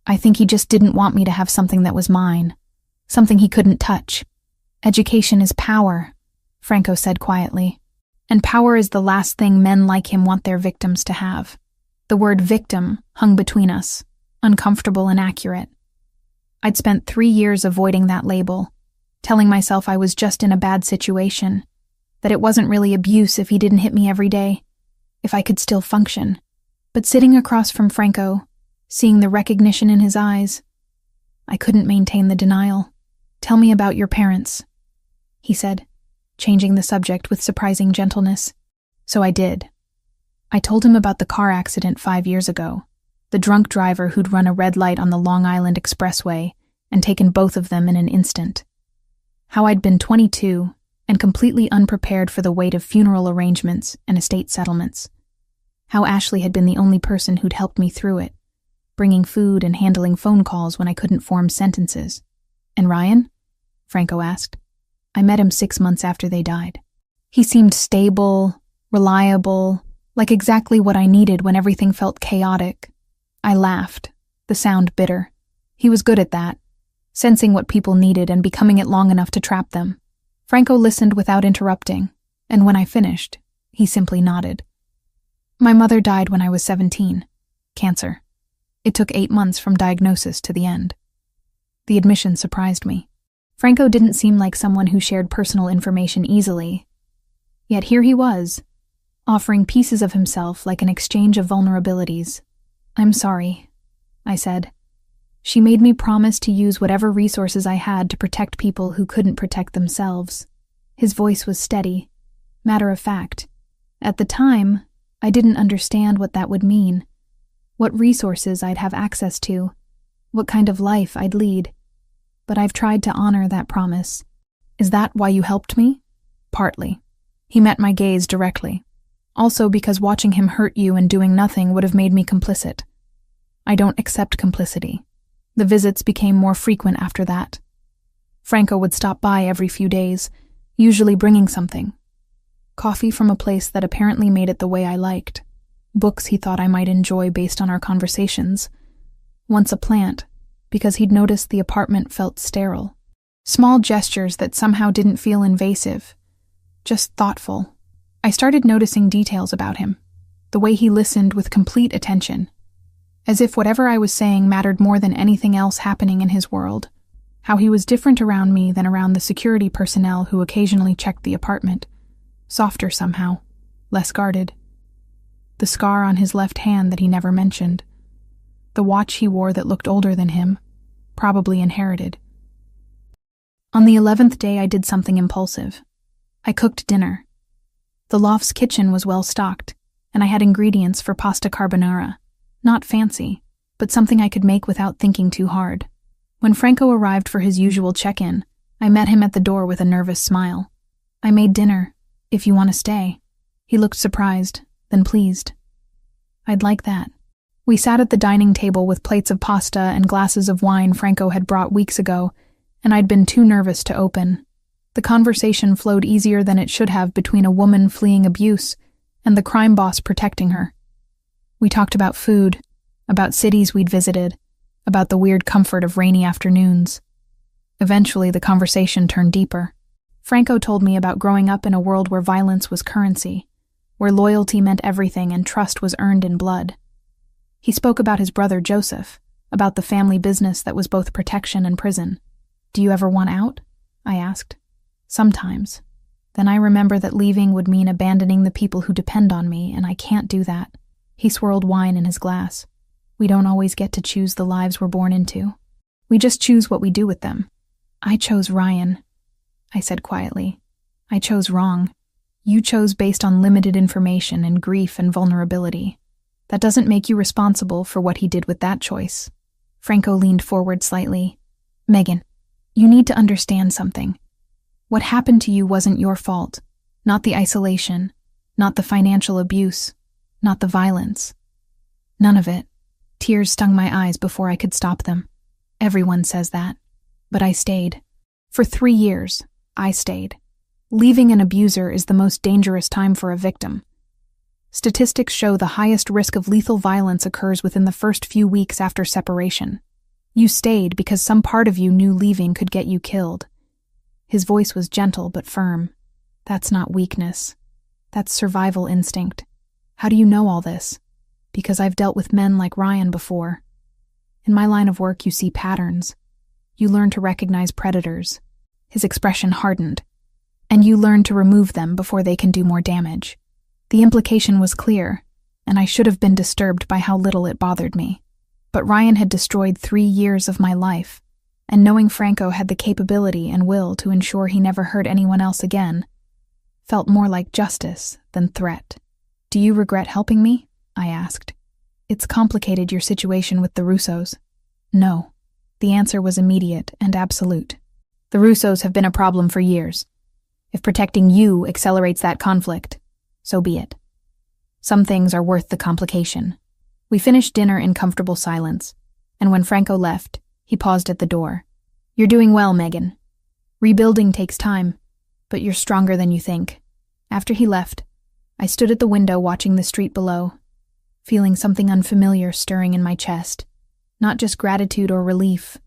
I think he just didn't want me to have something that was mine, something he couldn't touch. Education is power, Franco said quietly, and power is the last thing men like him want their victims to have. The word victim hung between us, uncomfortable and accurate. I'd spent 3 years avoiding that label, telling myself I was just in a bad situation, that it wasn't really abuse if he didn't hit me every day, if I could still function. But sitting across from Franco, seeing the recognition in his eyes, I couldn't maintain the denial. Tell me about your parents, he said, changing the subject with surprising gentleness. So I did. I told him about the car accident 5 years ago, the drunk driver who'd run a red light on the Long Island Expressway and taken both of them in an instant. How I'd been 22 and completely unprepared for the weight of funeral arrangements and estate settlements. How Ashley had been the only person who'd helped me through it, bringing food and handling phone calls when I couldn't form sentences. And Ryan? Franco asked. I met him 6 months after they died. He seemed stable, reliable, like exactly what I needed when everything felt chaotic. I laughed, the sound bitter. He was good at that, sensing what people needed and becoming it long enough to trap them. Franco listened without interrupting, and when I finished, he simply nodded. My mother died when I was 17. Cancer. It took 8 months from diagnosis to the end. The admission surprised me. Franco didn't seem like someone who shared personal information easily. Yet here he was, offering pieces of himself like an exchange of vulnerabilities. I'm sorry, I said. She made me promise to use whatever resources I had to protect people who couldn't protect themselves. His voice was steady, matter of fact. At the time, I didn't understand what that would mean, what resources I'd have access to, what kind of life I'd lead. But I've tried to honor that promise. Is that why you helped me? Partly. He met my gaze directly. Also because watching him hurt you and doing nothing would have made me complicit. I don't accept complicity. The visits became more frequent after that. Franco would stop by every few days, usually bringing something. Coffee from a place that apparently made it the way I liked. Books he thought I might enjoy based on our conversations. Once a plant, because he'd noticed the apartment felt sterile. Small gestures that somehow didn't feel invasive, just thoughtful. I started noticing details about him, the way he listened with complete attention, as if whatever I was saying mattered more than anything else happening in his world, how he was different around me than around the security personnel who occasionally checked the apartment, softer somehow, less guarded. The scar on his left hand that he never mentioned, the watch he wore that looked older than him, probably inherited. On the 11th day, I did something impulsive. I cooked dinner. The loft's kitchen was well stocked, and I had ingredients for pasta carbonara. Not fancy, but something I could make without thinking too hard. When Franco arrived for his usual check-in, I met him at the door with a nervous smile. I made dinner, if you want to stay. He looked surprised, then pleased. I'd like that. We sat at the dining table with plates of pasta and glasses of wine Franco had brought weeks ago, and I'd been too nervous to open. The conversation flowed easier than it should have between a woman fleeing abuse and the crime boss protecting her. We talked about food, about cities we'd visited, about the weird comfort of rainy afternoons. Eventually, the conversation turned deeper. Franco told me about growing up in a world where violence was currency, where loyalty meant everything and trust was earned in blood. He spoke about his brother Joseph, about the family business that was both protection and prison. "Do you ever want out?" I asked. "Sometimes. Then I remember that leaving would mean abandoning the people who depend on me, and I can't do that." He swirled wine in his glass. "We don't always get to choose the lives we're born into. We just choose what we do with them. I chose Ryan," I said quietly. "I chose wrong. You chose based on limited information and grief and vulnerability. That doesn't make you responsible for what he did with that choice." Franco leaned forward slightly. "Megan, you need to understand something. What happened to you wasn't your fault. Not the isolation, not the financial abuse, not the violence. None of it." Tears stung my eyes before I could stop them. "Everyone says that. But I stayed. For 3 years, I stayed. Leaving an abuser is the most dangerous time for a victim. Statistics show the highest risk of lethal violence occurs within the first few weeks after separation. You stayed because some part of you knew leaving could get you killed." His voice was gentle but firm. "That's not weakness. That's survival instinct. How do you know all this?" "Because I've dealt with men like Ryan before. In my line of work, you see patterns. You learn to recognize predators." His expression hardened. "And you learn to remove them before they can do more damage." The implication was clear, and I should have been disturbed by how little it bothered me. But Ryan had destroyed 3 years of my life, and knowing Franco had the capability and will to ensure he never hurt anyone else again felt more like justice than threat. "Do you regret helping me?" I asked. "It's complicated, your situation with the Russos." "No." The answer was immediate and absolute. "The Russos have been a problem for years. If protecting you accelerates that conflict, so be it. Some things are worth the complication." We finished dinner in comfortable silence, and when Franco left, he paused at the door. "You're doing well, Megan. Rebuilding takes time, but you're stronger than you think." After he left, I stood at the window watching the street below, feeling something unfamiliar stirring in my chest. Not just gratitude or relief,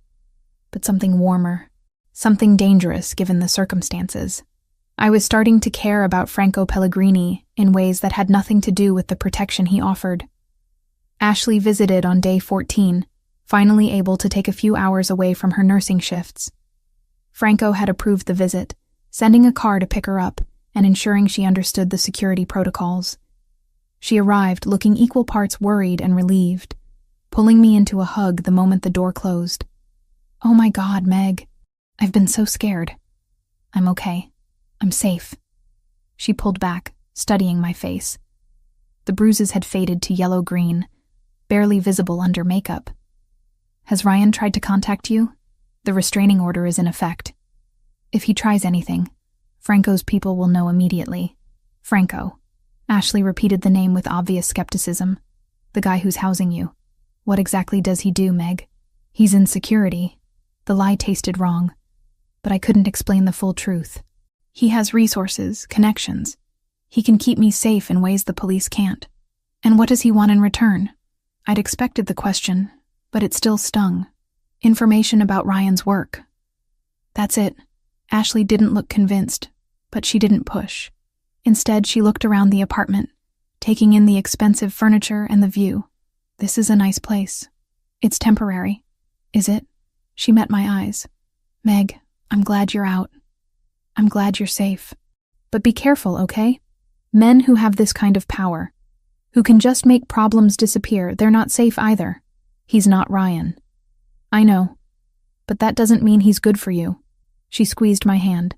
but something warmer, something dangerous given the circumstances. I was starting to care about Franco Pellegrini in ways that had nothing to do with the protection he offered. Ashley visited on day 14, finally able to take a few hours away from her nursing shifts. Franco had approved the visit, sending a car to pick her up and ensuring she understood the security protocols. She arrived looking equal parts worried and relieved, pulling me into a hug the moment the door closed. "Oh my God, Meg. I've been so scared." "I'm okay. I'm safe." She pulled back, studying my face. The bruises had faded to yellow-green, barely visible under makeup. "Has Ryan tried to contact you?" "The restraining order is in effect. If he tries anything, Franco's people will know immediately." "Franco." Ashley repeated the name with obvious skepticism. "The guy who's housing you. What exactly does he do, Meg?" "He's in security." The lie tasted wrong, but I couldn't explain the full truth. "He has resources, connections. He can keep me safe in ways the police can't." "And what does he want in return?" I'd expected the question, but it still stung. "Information about Ryan's work." That's it. Ashley didn't look convinced, but she didn't push. Instead, she looked around the apartment, taking in the expensive furniture and the view. "This is a nice place. It's temporary." "Is it?" She met my eyes. "Meg, I'm glad you're out. I'm glad you're safe. But be careful, okay? Men who have this kind of power, who can just make problems disappear, they're not safe either. He's not Ryan." "I know, but that doesn't mean he's good for you." She squeezed my hand.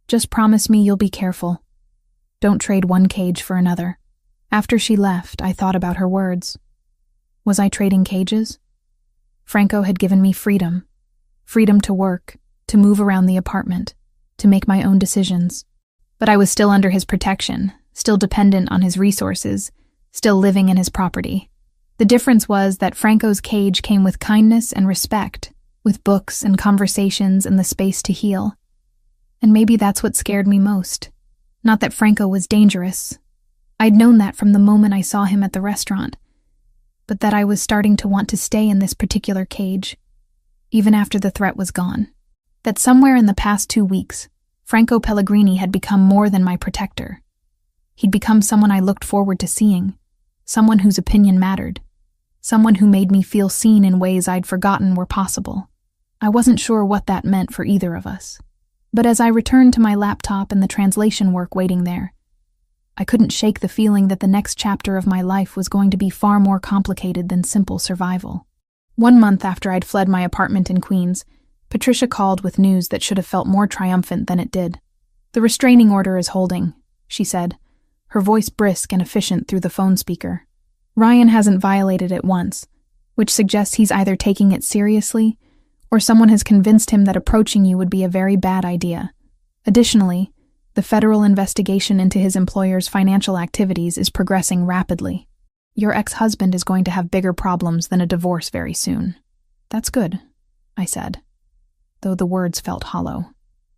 "Just promise me you'll be careful. Don't trade one cage for another." After she left, I thought about her words. Was I trading cages? Franco had given me freedom. Freedom to work, to move around the apartment, to make my own decisions. But I was still under his protection, still dependent on his resources, still living in his property. The difference was that Franco's cage came with kindness and respect, with books and conversations and the space to heal. And maybe that's what scared me most. Not that Franco was dangerous. I'd known that from the moment I saw him at the restaurant, but that I was starting to want to stay in this particular cage, even after the threat was gone. That somewhere in the past 2 weeks, Franco Pellegrini had become more than my protector. He'd become someone I looked forward to seeing, someone whose opinion mattered, someone who made me feel seen in ways I'd forgotten were possible. I wasn't sure what that meant for either of us. But as I returned to my laptop and the translation work waiting there, I couldn't shake the feeling that the next chapter of my life was going to be far more complicated than simple survival. 1 month after I'd fled my apartment in Queens, Patricia called with news that should have felt more triumphant than it did. "The restraining order is holding," she said, her voice brisk and efficient through the phone speaker. "Ryan hasn't violated it once, which suggests he's either taking it seriously or someone has convinced him that approaching you would be a very bad idea. Additionally, the federal investigation into his employer's financial activities is progressing rapidly. Your ex-husband is going to have bigger problems than a divorce very soon." "That's good," I said, though the words felt hollow.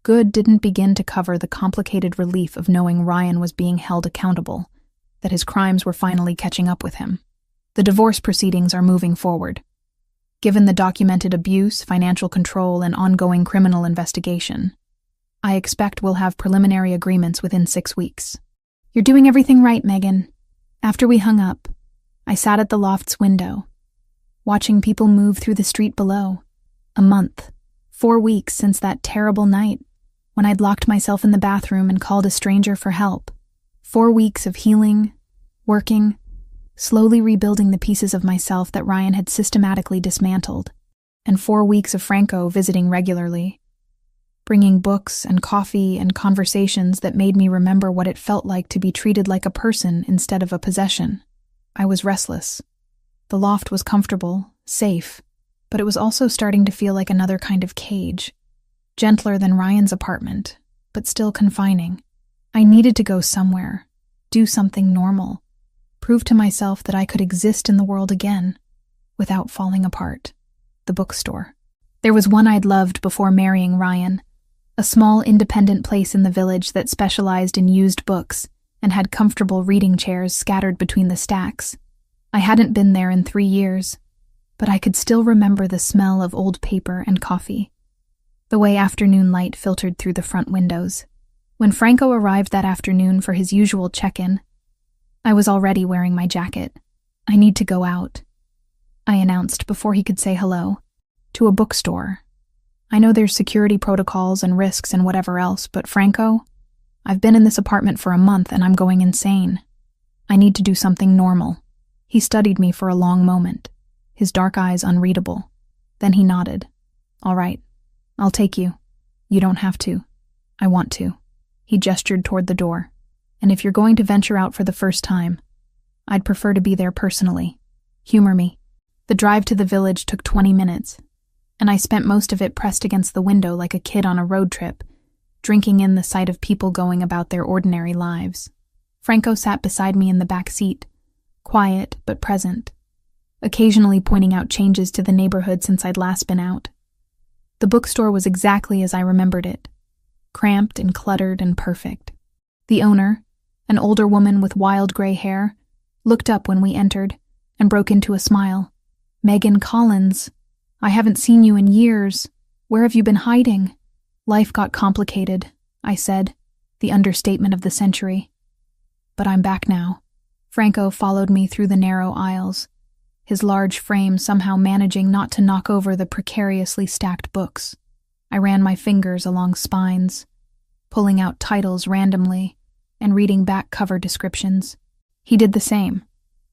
Good didn't begin to cover the complicated relief of knowing Ryan was being held accountable, that his crimes were finally catching up with him. "The divorce proceedings are moving forward. Given the documented abuse, financial control, and ongoing criminal investigation, I expect we'll have preliminary agreements within 6 weeks." "You're doing everything right, Megan." After we hung up, I sat at the loft's window, watching people move through the street below. A month, 4 weeks since that terrible night when I'd locked myself in the bathroom and called a stranger for help. 4 weeks of healing, working, slowly rebuilding the pieces of myself that Ryan had systematically dismantled, and 4 weeks of Franco visiting regularly, bringing books and coffee and conversations that made me remember what it felt like to be treated like a person instead of a possession. I was restless. The loft was comfortable, safe, but it was also starting to feel like another kind of cage. Gentler than Ryan's apartment, but still confining. I needed to go somewhere, do something normal, prove to myself that I could exist in the world again, without falling apart. The bookstore. There was one I'd loved before marrying Ryan, a small independent place in the village that specialized in used books and had comfortable reading chairs scattered between the stacks. I hadn't been there in 3 years, but I could still remember the smell of old paper and coffee, the way afternoon light filtered through the front windows. When Franco arrived that afternoon for his usual check-in, I was already wearing my jacket. "I need to go out," I announced before he could say hello. "To a bookstore. I know there's security protocols and risks and whatever else, but Franco, I've been in this apartment for a month and I'm going insane. I need to do something normal." He studied me for a long moment, his dark eyes unreadable. Then he nodded. "All right, I'll take you. You don't have to. I want to." He gestured toward the door. "And if you're going to venture out for the first time, I'd prefer to be there personally. Humor me." The drive to the village took 20 minutes, and I spent most of it pressed against the window like a kid on a road trip, drinking in the sight of people going about their ordinary lives. Franco sat beside me in the back seat, quiet but present, occasionally pointing out changes to the neighborhood since I'd last been out. The bookstore was exactly as I remembered it, cramped and cluttered and perfect. The owner, an older woman with wild gray hair, looked up when we entered and broke into a smile. "Megan Collins, I haven't seen you in years. Where have you been hiding?" "Life got complicated," I said, the understatement of the century. "But I'm back now." Franco followed me through the narrow aisles, his large frame somehow managing not to knock over the precariously stacked books. I ran my fingers along spines, pulling out titles randomly and reading back cover descriptions. He did the same,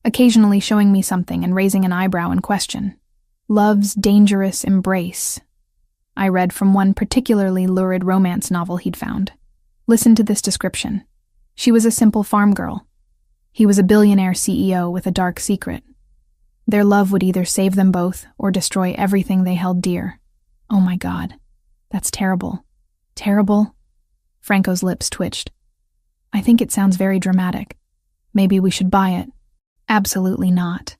occasionally showing me something and raising an eyebrow in question. "Love's Dangerous Embrace," I read from one particularly lurid romance novel he'd found. Listen to this description. She was a simple farm girl. He was a billionaire CEO with a dark secret. Their love would either save them both or destroy everything they held dear. Oh my God, that's terrible. Terrible? Franco's lips twitched. "I think it sounds very dramatic. Maybe we should buy it." "Absolutely not.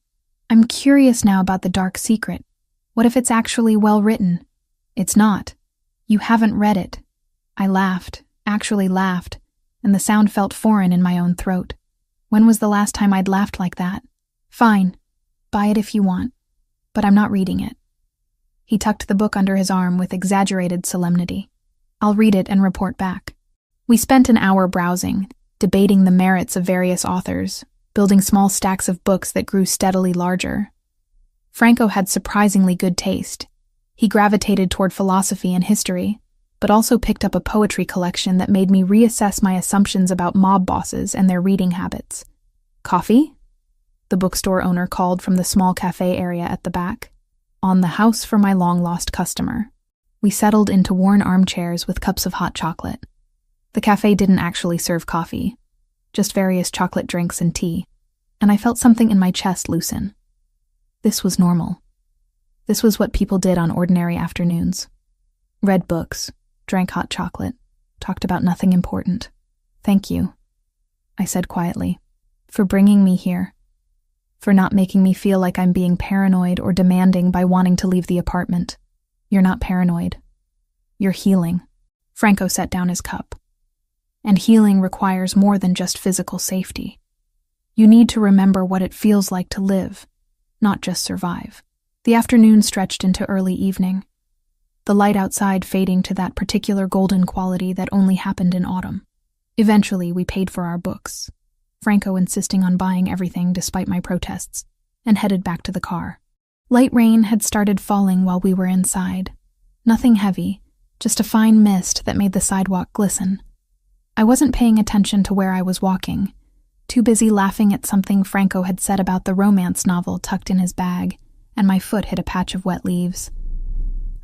I'm curious now about the dark secret. What if it's actually well written?" "It's not. You haven't read it." I laughed, actually laughed, and the sound felt foreign in my own throat. When was the last time I'd laughed like that? "Fine. Buy it if you want. But I'm not reading it." He tucked the book under his arm with exaggerated solemnity. I'll read it and report back." We spent an hour browsing, debating the merits of various authors, building small stacks of books that grew steadily larger. Franco had surprisingly good taste. He gravitated toward philosophy and history, but also picked up a poetry collection that made me reassess my assumptions about mob bosses and their reading habits. "Coffee?" the bookstore owner called from the small cafe area at the back. "On the house for my long-lost customer." We settled into worn armchairs with cups of hot chocolate. The cafe didn't actually serve coffee, just various chocolate drinks and tea, and I felt something in my chest loosen. This was normal. This was what people did on ordinary afternoons. Read books, drank hot chocolate, talked about nothing important. "Thank you," I said quietly, "for bringing me here, for not making me feel like I'm being paranoid or demanding by wanting to leave the apartment. You're not paranoid. You're healing." Franco set down his cup. "And healing requires more than just physical safety. You need to remember what it feels like to live, not just survive." The afternoon stretched into early evening, the light outside fading to that particular golden quality that only happened in autumn. Eventually, we paid for our books, Franco insisting on buying everything despite my protests, and headed back to the car. Light rain had started falling while we were inside. Nothing heavy, just a fine mist that made the sidewalk glisten. I wasn't paying attention to where I was walking, too busy laughing at something Franco had said about the romance novel tucked in his bag, and my foot hit a patch of wet leaves.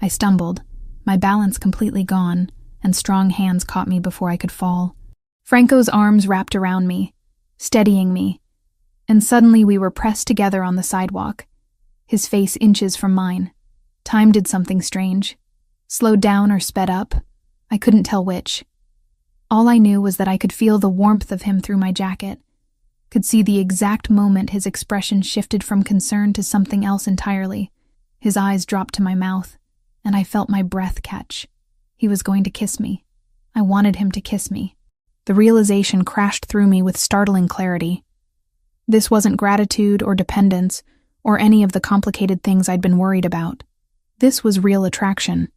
I stumbled, my balance completely gone, and strong hands caught me before I could fall. Franco's arms wrapped around me, steadying me, and suddenly we were pressed together on the sidewalk, his face inches from mine. Time did something strange. Slowed down or sped up. I couldn't tell which. All I knew was that I could feel the warmth of him through my jacket, could see the exact moment his expression shifted from concern to something else entirely. His eyes dropped to my mouth, and I felt my breath catch. He was going to kiss me. I wanted him to kiss me. The realization crashed through me with startling clarity. This wasn't gratitude or dependence, or any of the complicated things I'd been worried about. This was real attraction,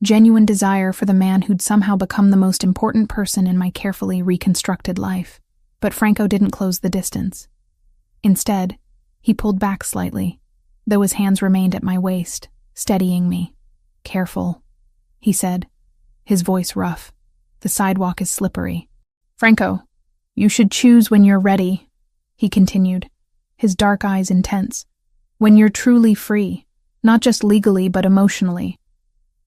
genuine desire for the man who'd somehow become the most important person in my carefully reconstructed life. But Franco didn't close the distance. Instead, he pulled back slightly, though his hands remained at my waist, steadying me. "Careful," he said, his voice rough. "The sidewalk is slippery." "Franco, you should choose when you're ready," he continued, his dark eyes intense. "When you're truly free, not just legally but emotionally.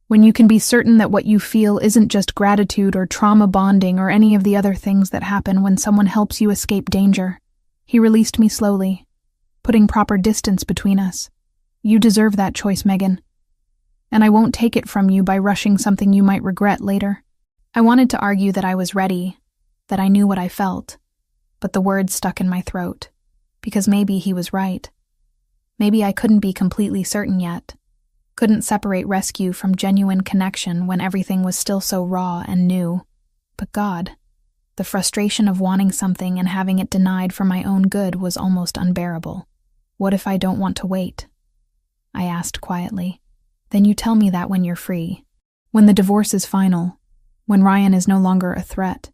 When you can be certain that what you feel isn't just gratitude or trauma bonding or any of the other things that happen when someone helps you escape danger." He released me slowly, putting proper distance between us. "You deserve that choice, Megan. And I won't take it from you by rushing something you might regret later." I wanted to argue that I was ready, that I knew what I felt, but the words stuck in my throat, because maybe he was right. Maybe I couldn't be completely certain yet. Couldn't separate rescue from genuine connection when everything was still so raw and new. But God, the frustration of wanting something and having it denied for my own good was almost unbearable. "What if I don't want to wait?" I asked quietly. "Then you tell me that when you're free. When the divorce is final. When Ryan is no longer a threat.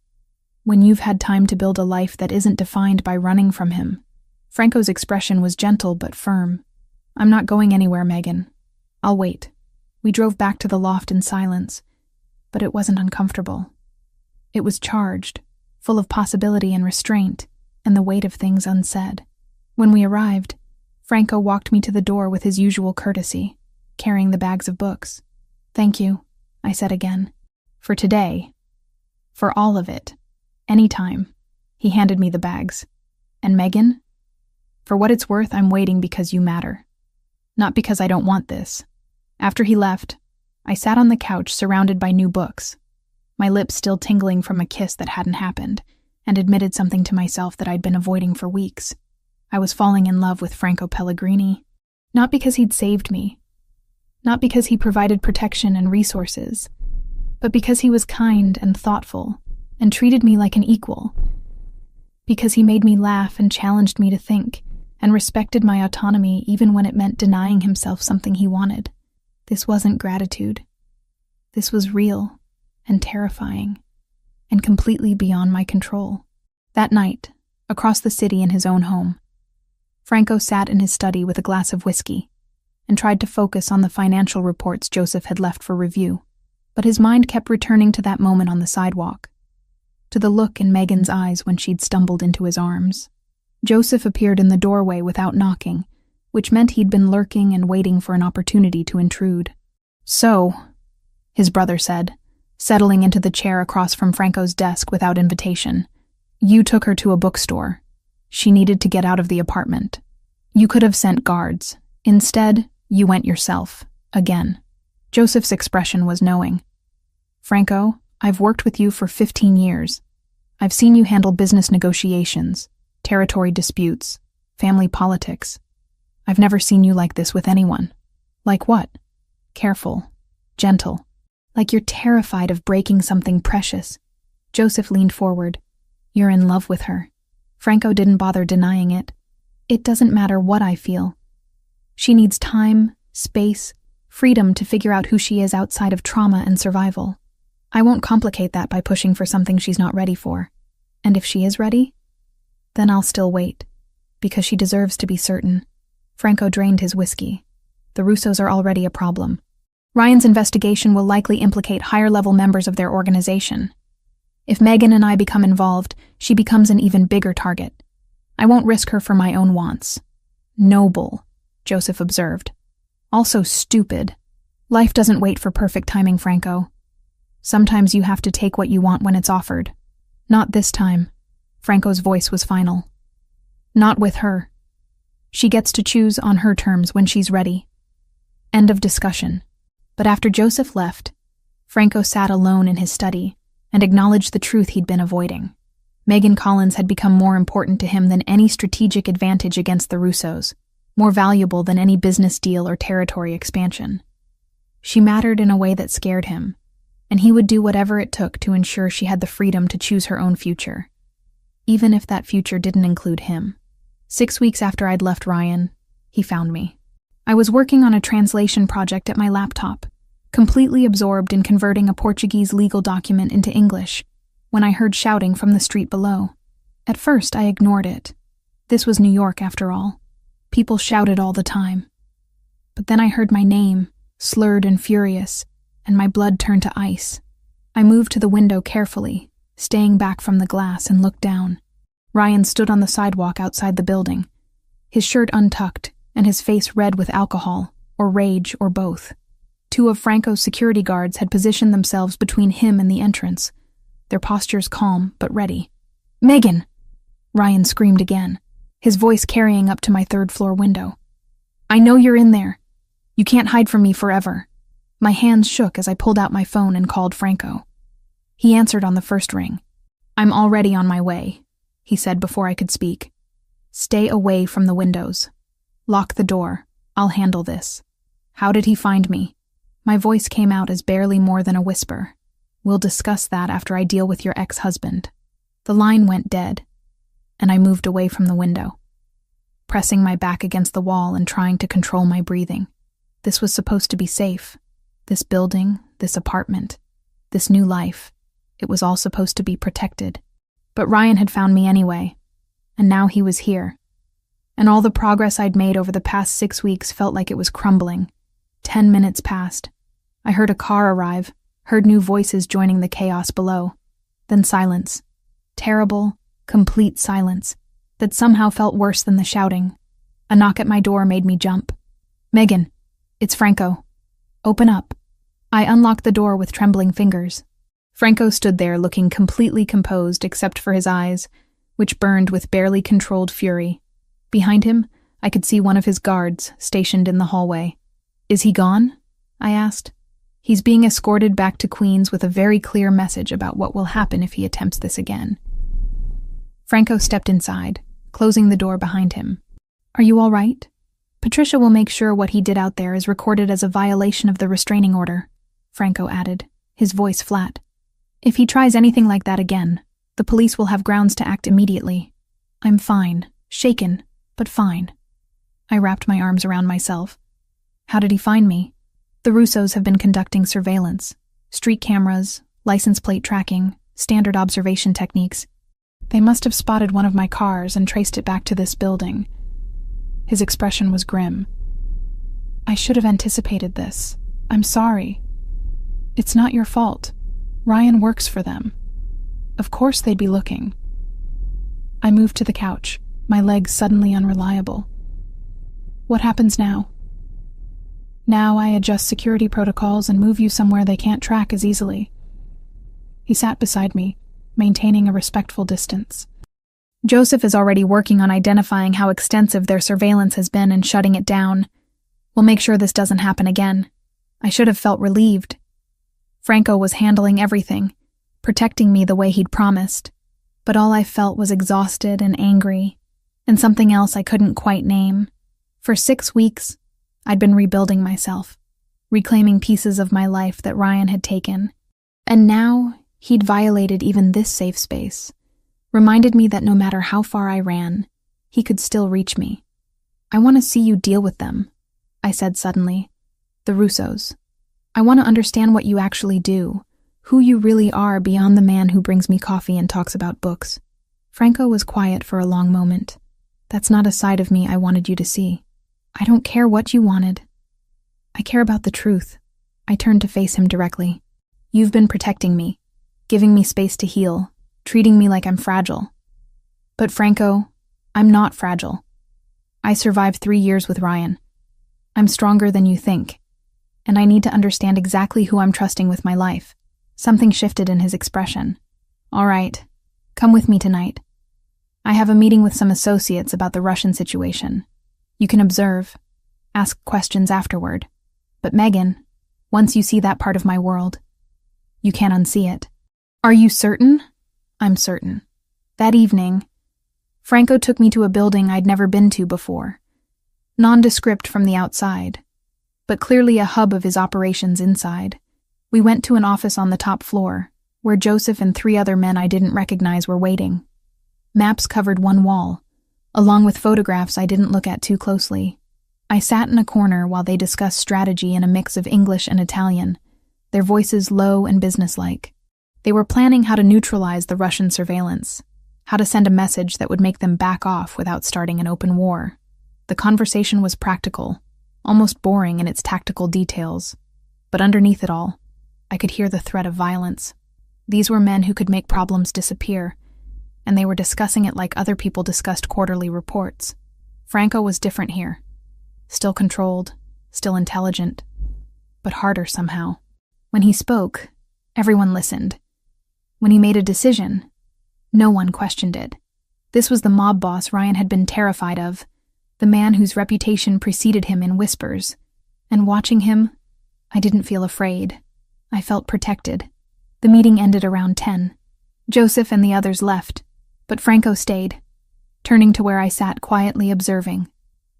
When you've had time to build a life that isn't defined by running from him." Franco's expression was gentle but firm. "I'm not going anywhere, Megan. I'll wait." We drove back to the loft in silence, but it wasn't uncomfortable. It was charged, full of possibility and restraint, and the weight of things unsaid. When we arrived, Franco walked me to the door with his usual courtesy, carrying the bags of books. "Thank you," I said again. "For today. For all of it. Anytime." He handed me the bags. "And Megan? For what it's worth, I'm waiting because you matter. Not because I don't want this." After he left, I sat on the couch surrounded by new books, my lips still tingling from a kiss that hadn't happened, and admitted something to myself that I'd been avoiding for weeks. I was falling in love with Franco Pellegrini. Not because he'd saved me, not because he provided protection and resources, but because he was kind and thoughtful and treated me like an equal. Because he made me laugh and challenged me to think, and respected my autonomy even when it meant denying himself something he wanted. This wasn't gratitude. This was real. and terrifying, and completely beyond my control. That night, across the city in his own home, Franco sat in his study with a glass of whiskey and tried to focus on the financial reports Joseph had left for review, but his mind kept returning to that moment on the sidewalk, to the look in Megan's eyes when she'd stumbled into his arms. Joseph appeared in the doorway without knocking, which meant he'd been lurking and waiting for an opportunity to intrude. "So," his brother said, settling into the chair across from Franco's desk without invitation, "you took her to a bookstore. She needed to get out of the apartment. You could have sent guards. Instead, you went yourself, again." Joseph's expression was knowing. "Franco, I've worked with you for 15 years. I've seen you handle business negotiations, territory disputes, family politics. I've never seen you like this with anyone." "Like what?" "Careful, gentle, like you're terrified of breaking something precious." Joseph leaned forward. "You're in love with her." Franco didn't bother denying it. "It doesn't matter what I feel. She needs time, space, freedom to figure out who she is outside of trauma and survival. I won't complicate that by pushing for something she's not ready for. And if she is ready, then I'll still wait, because she deserves to be certain." Franco drained his whiskey. "The Russos are already a problem. Ryan's investigation will likely implicate higher-level members of their organization. If Megan and I become involved, she becomes an even bigger target. I won't risk her for my own wants." "Noble," Joseph observed. "Also stupid. Life doesn't wait for perfect timing, Franco. Sometimes you have to take what you want when it's offered." "Not this time." Franco's voice was final. "Not with her. She gets to choose on her terms when she's ready." End of discussion. But after Joseph left, Franco sat alone in his study and acknowledged the truth he'd been avoiding. Megan Collins had become more important to him than any strategic advantage against the Russos, more valuable than any business deal or territory expansion. She mattered in a way that scared him, and he would do whatever it took to ensure she had the freedom to choose her own future, even if that future didn't include him. 6 weeks after I'd left Ryan, he found me. I was working on a translation project at my laptop, completely absorbed in converting a Portuguese legal document into English, when I heard shouting from the street below. At first, I ignored it. This was New York, after all. People shouted all the time. But then I heard my name, slurred and furious, and my blood turned to ice. I moved to the window carefully, staying back from the glass, and looked down. Ryan stood on the sidewalk outside the building, his shirt untucked and his face red with alcohol, or rage, or both. 2 of Franco's security guards had positioned themselves between him and the entrance, their postures calm but ready. "Megan!" Ryan screamed again, his voice carrying up to my 3rd-floor window. "I know you're in there. You can't hide from me forever." My hands shook as I pulled out my phone and called Franco. He answered on the first ring. "I'm already on my way," he said before I could speak. "Stay away from the windows. Lock the door. I'll handle this." How did he find me? My voice came out as barely more than a whisper. "We'll discuss that after I deal with your ex-husband." The line went dead, and I moved away from the window, pressing my back against the wall and trying to control my breathing. This was supposed to be safe. This building, this apartment, this new life. It was all supposed to be protected. But Ryan had found me anyway, and now he was here. And all the progress I'd made over the past 6 weeks felt like it was crumbling. 10 minutes passed. I heard a car arrive, heard new voices joining the chaos below. Then silence. Terrible, complete silence that somehow felt worse than the shouting. A knock at my door made me jump. "Megan, it's Franco. Open up." I unlocked the door with trembling fingers. Franco stood there looking completely composed except for his eyes, which burned with barely controlled fury. Behind him, I could see one of his guards stationed in the hallway. "Is he gone?" I asked. "He's being escorted back to Queens with a very clear message about what will happen if he attempts this again." Franco stepped inside, closing the door behind him. "Are you all right? Patricia will make sure what he did out there is recorded as a violation of the restraining order," Franco added, his voice flat. "If he tries anything like that again, the police will have grounds to act immediately." "I'm fine, shaken, but fine." I wrapped my arms around myself. "How did he find me?" "The Russos have been conducting surveillance. Street cameras, License plate tracking, standard observation techniques. They must have spotted one of my cars and traced it back to this building. His expression was grim. I should have anticipated this. I'm sorry. It's not your fault. Ryan works for them. Of course they'd be looking. I moved to the couch, my legs suddenly unreliable. What happens now? Now I adjust security protocols and move you somewhere they can't track as easily. He sat beside me, maintaining a respectful distance. Joseph is already working on identifying how extensive their surveillance has been and shutting it down. We'll make sure this doesn't happen again. I should have felt relieved. Franco was handling everything, protecting me the way he'd promised. But all I felt was exhausted and angry, and something else I couldn't quite name. For 6 weeks, I'd been rebuilding myself, reclaiming pieces of my life that Ryan had taken. And now, he'd violated even this safe space, reminded me that no matter how far I ran, he could still reach me. I want to see you deal with them, I said suddenly. The Russos. I want to understand what you actually do, who you really are beyond the man who brings me coffee and talks about books. Franco was quiet for a long moment. That's not a side of me I wanted you to see. I don't care what you wanted. I care about the truth. I turned to face him directly. You've been protecting me, giving me space to heal, treating me like I'm fragile. But Franco, I'm not fragile. I survived 3 years with Ryan. I'm stronger than you think, and I need to understand exactly who I'm trusting with my life. Something shifted in his expression. All right, come with me tonight. I have a meeting with some associates about the Russian situation. You can observe, ask questions afterward. But Megan, once you see that part of my world, you can't unsee it. Are you certain? I'm certain. That evening, Franco took me to a building I'd never been to before. Nondescript from the outside, but clearly a hub of his operations inside. We went to an office on the top floor, where Joseph and 3 other men I didn't recognize were waiting. Maps covered one wall, along with photographs I didn't look at too closely. I sat in a corner while they discussed strategy in a mix of English and Italian, their voices low and businesslike. They were planning how to neutralize the Russian surveillance, how to send a message that would make them back off without starting an open war. The conversation was practical, almost boring in its tactical details, but underneath it all, I could hear the threat of violence. These were men who could make problems disappear, and they were discussing it like other people discussed quarterly reports. Franco was different here. Still controlled, still intelligent, but harder somehow. When he spoke, everyone listened. When he made a decision, no one questioned it. This was the mob boss Ryan had been terrified of, the man whose reputation preceded him in whispers. And watching him, I didn't feel afraid. I felt protected. The meeting ended around 10. Joseph and the others left, but Franco stayed, turning to where I sat quietly observing.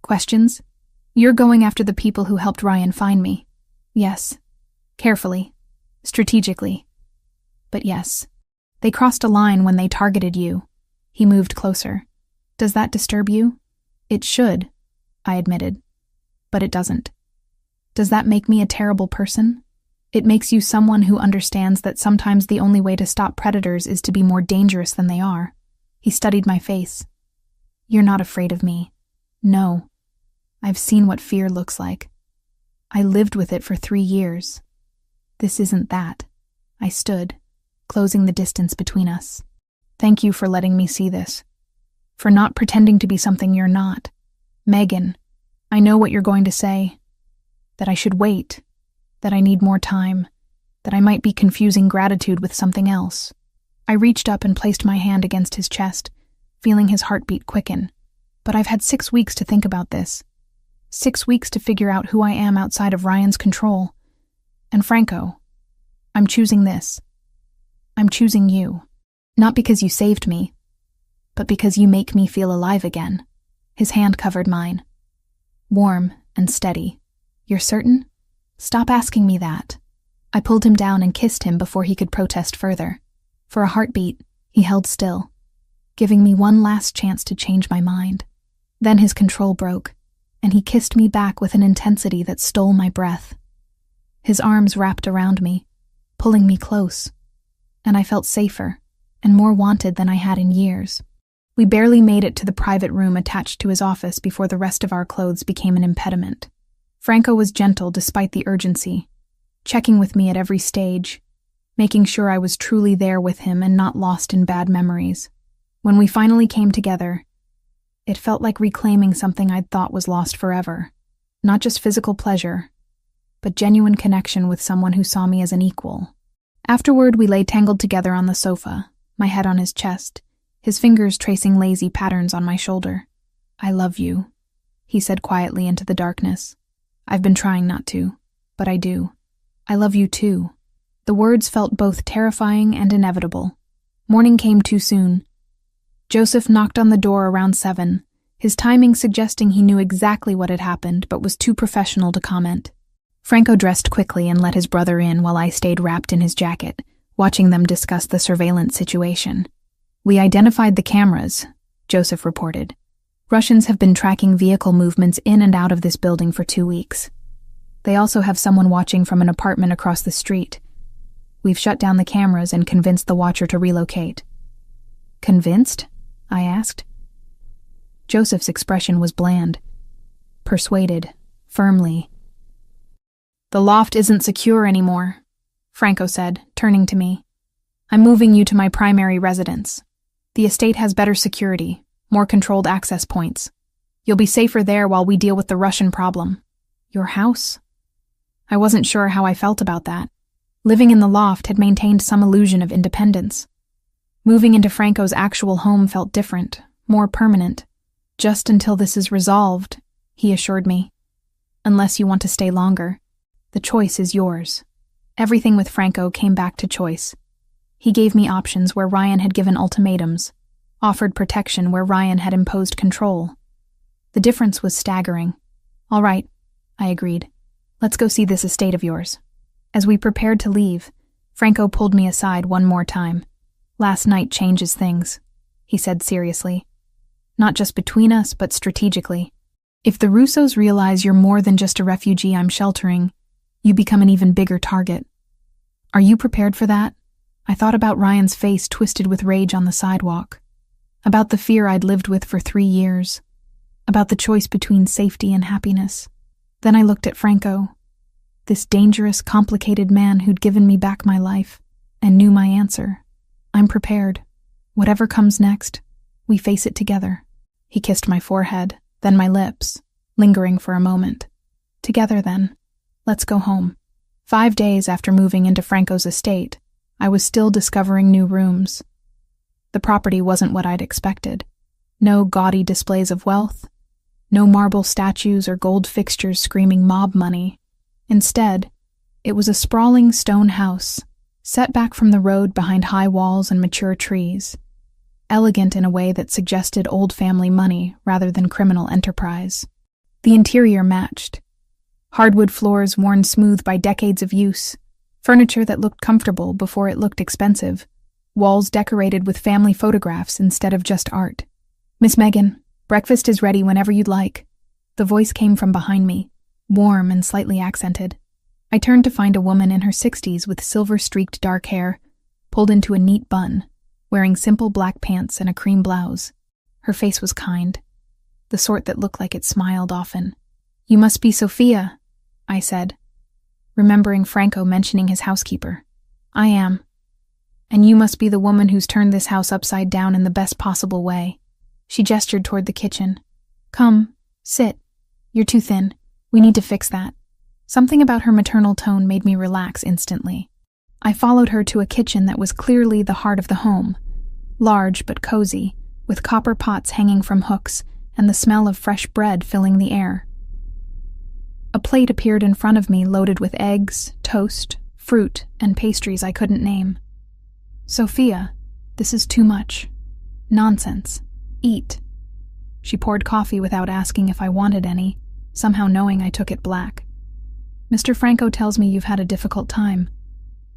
Questions? You're going after the people who helped Ryan find me. Yes. Carefully. Strategically. But yes. They crossed a line when they targeted you. He moved closer. Does that disturb you? It should, I admitted. But it doesn't. Does that make me a terrible person? It makes you someone who understands that sometimes the only way to stop predators is to be more dangerous than they are. He studied my face. You're not afraid of me. No. I've seen what fear looks like. I lived with it for 3 years. This isn't that. I stood, closing the distance between us. Thank you for letting me see this. For not pretending to be something you're not. Megan, I know what you're going to say. That I should wait. That I need more time. That I might be confusing gratitude with something else. I reached up and placed my hand against his chest, feeling his heartbeat quicken. But I've had 6 weeks to think about this. 6 weeks to figure out who I am outside of Ryan's control. And Franco, I'm choosing this. I'm choosing you. Not because you saved me, but because you make me feel alive again. His hand covered mine. Warm and steady. You're certain? Stop asking me that. I pulled him down and kissed him before he could protest further. For a heartbeat, he held still, giving me one last chance to change my mind. Then his control broke, and he kissed me back with an intensity that stole my breath. His arms wrapped around me, pulling me close, and I felt safer and more wanted than I had in years. We barely made it to the private room attached to his office before the rest of our clothes became an impediment. Franco was gentle despite the urgency, checking with me at every stage, making sure I was truly there with him and not lost in bad memories. When we finally came together, it felt like reclaiming something I'd thought was lost forever. Not just physical pleasure, but genuine connection with someone who saw me as an equal. Afterward, we lay tangled together on the sofa, my head on his chest, his fingers tracing lazy patterns on my shoulder. "I love you," he said quietly into the darkness. "I've been trying not to, but I do. I love you too." The words felt both terrifying and inevitable. Morning came too soon. Joseph knocked on the door around 7, his timing suggesting he knew exactly what had happened but was too professional to comment. Franco dressed quickly and let his brother in while I stayed wrapped in his jacket, watching them discuss the surveillance situation. "We identified the cameras," Joseph reported. "Russians have been tracking vehicle movements in and out of this building for 2 weeks. They also have someone watching from an apartment across the street. We've shut down the cameras and convinced the watcher to relocate." "Convinced?" I asked. Joseph's expression was bland. Persuaded, firmly. "The loft isn't secure anymore," Franco said, turning to me. "I'm moving you to my primary residence. The estate has better security, more controlled access points. You'll be safer there while we deal with the Russian problem." "Your house?" I wasn't sure how I felt about that. Living in the loft had maintained some illusion of independence. Moving into Franco's actual home felt different, more permanent. "Just until this is resolved," he assured me. "Unless you want to stay longer. The choice is yours." Everything with Franco came back to choice. He gave me options where Ryan had given ultimatums, offered protection where Ryan had imposed control. The difference was staggering. "All right," I agreed. "Let's go see this estate of yours." As we prepared to leave, Franco pulled me aside one more time. "Last night changes things," he said seriously. "Not just between us, but strategically. If the Russos realize you're more than just a refugee I'm sheltering, you become an even bigger target. Are you prepared for that?" I thought about Ryan's face twisted with rage on the sidewalk, about the fear I'd lived with for 3 years, about the choice between safety and happiness. Then I looked at Franco, this dangerous, complicated man who'd given me back my life, and knew my answer. "I'm prepared. Whatever comes next, we face it together." He kissed my forehead, then my lips, lingering for a moment. "Together, then. Let's go home." 5 days after moving into Franco's estate, I was still discovering new rooms. The property wasn't what I'd expected. No gaudy displays of wealth, no marble statues or gold fixtures screaming mob money. Instead, it was a sprawling stone house, set back from the road behind high walls and mature trees, elegant in a way that suggested old family money rather than criminal enterprise. The interior matched. Hardwood floors worn smooth by decades of use, furniture that looked comfortable before it looked expensive, walls decorated with family photographs instead of just art. "Miss Megan, breakfast is ready whenever you'd like." The voice came from behind me, warm and slightly accented. I turned to find a woman in her 60s with silver-streaked dark hair, pulled into a neat bun, wearing simple black pants and a cream blouse. Her face was kind, the sort that looked like it smiled often. "You must be Sophia," I said, remembering Franco mentioning his housekeeper. "I am. And you must be the woman who's turned this house upside down in the best possible way." She gestured toward the kitchen. "Come, sit. You're too thin. We need to fix that." Something about her maternal tone made me relax instantly. I followed her to a kitchen that was clearly the heart of the home, large but cozy, with copper pots hanging from hooks and the smell of fresh bread filling the air. A plate appeared in front of me loaded with eggs, toast, fruit, and pastries I couldn't name. "Sophia, this is too much. Nonsense. Eat." She poured coffee without asking if I wanted any, somehow knowing I took it black. "Mr. Franco tells me you've had a difficult time.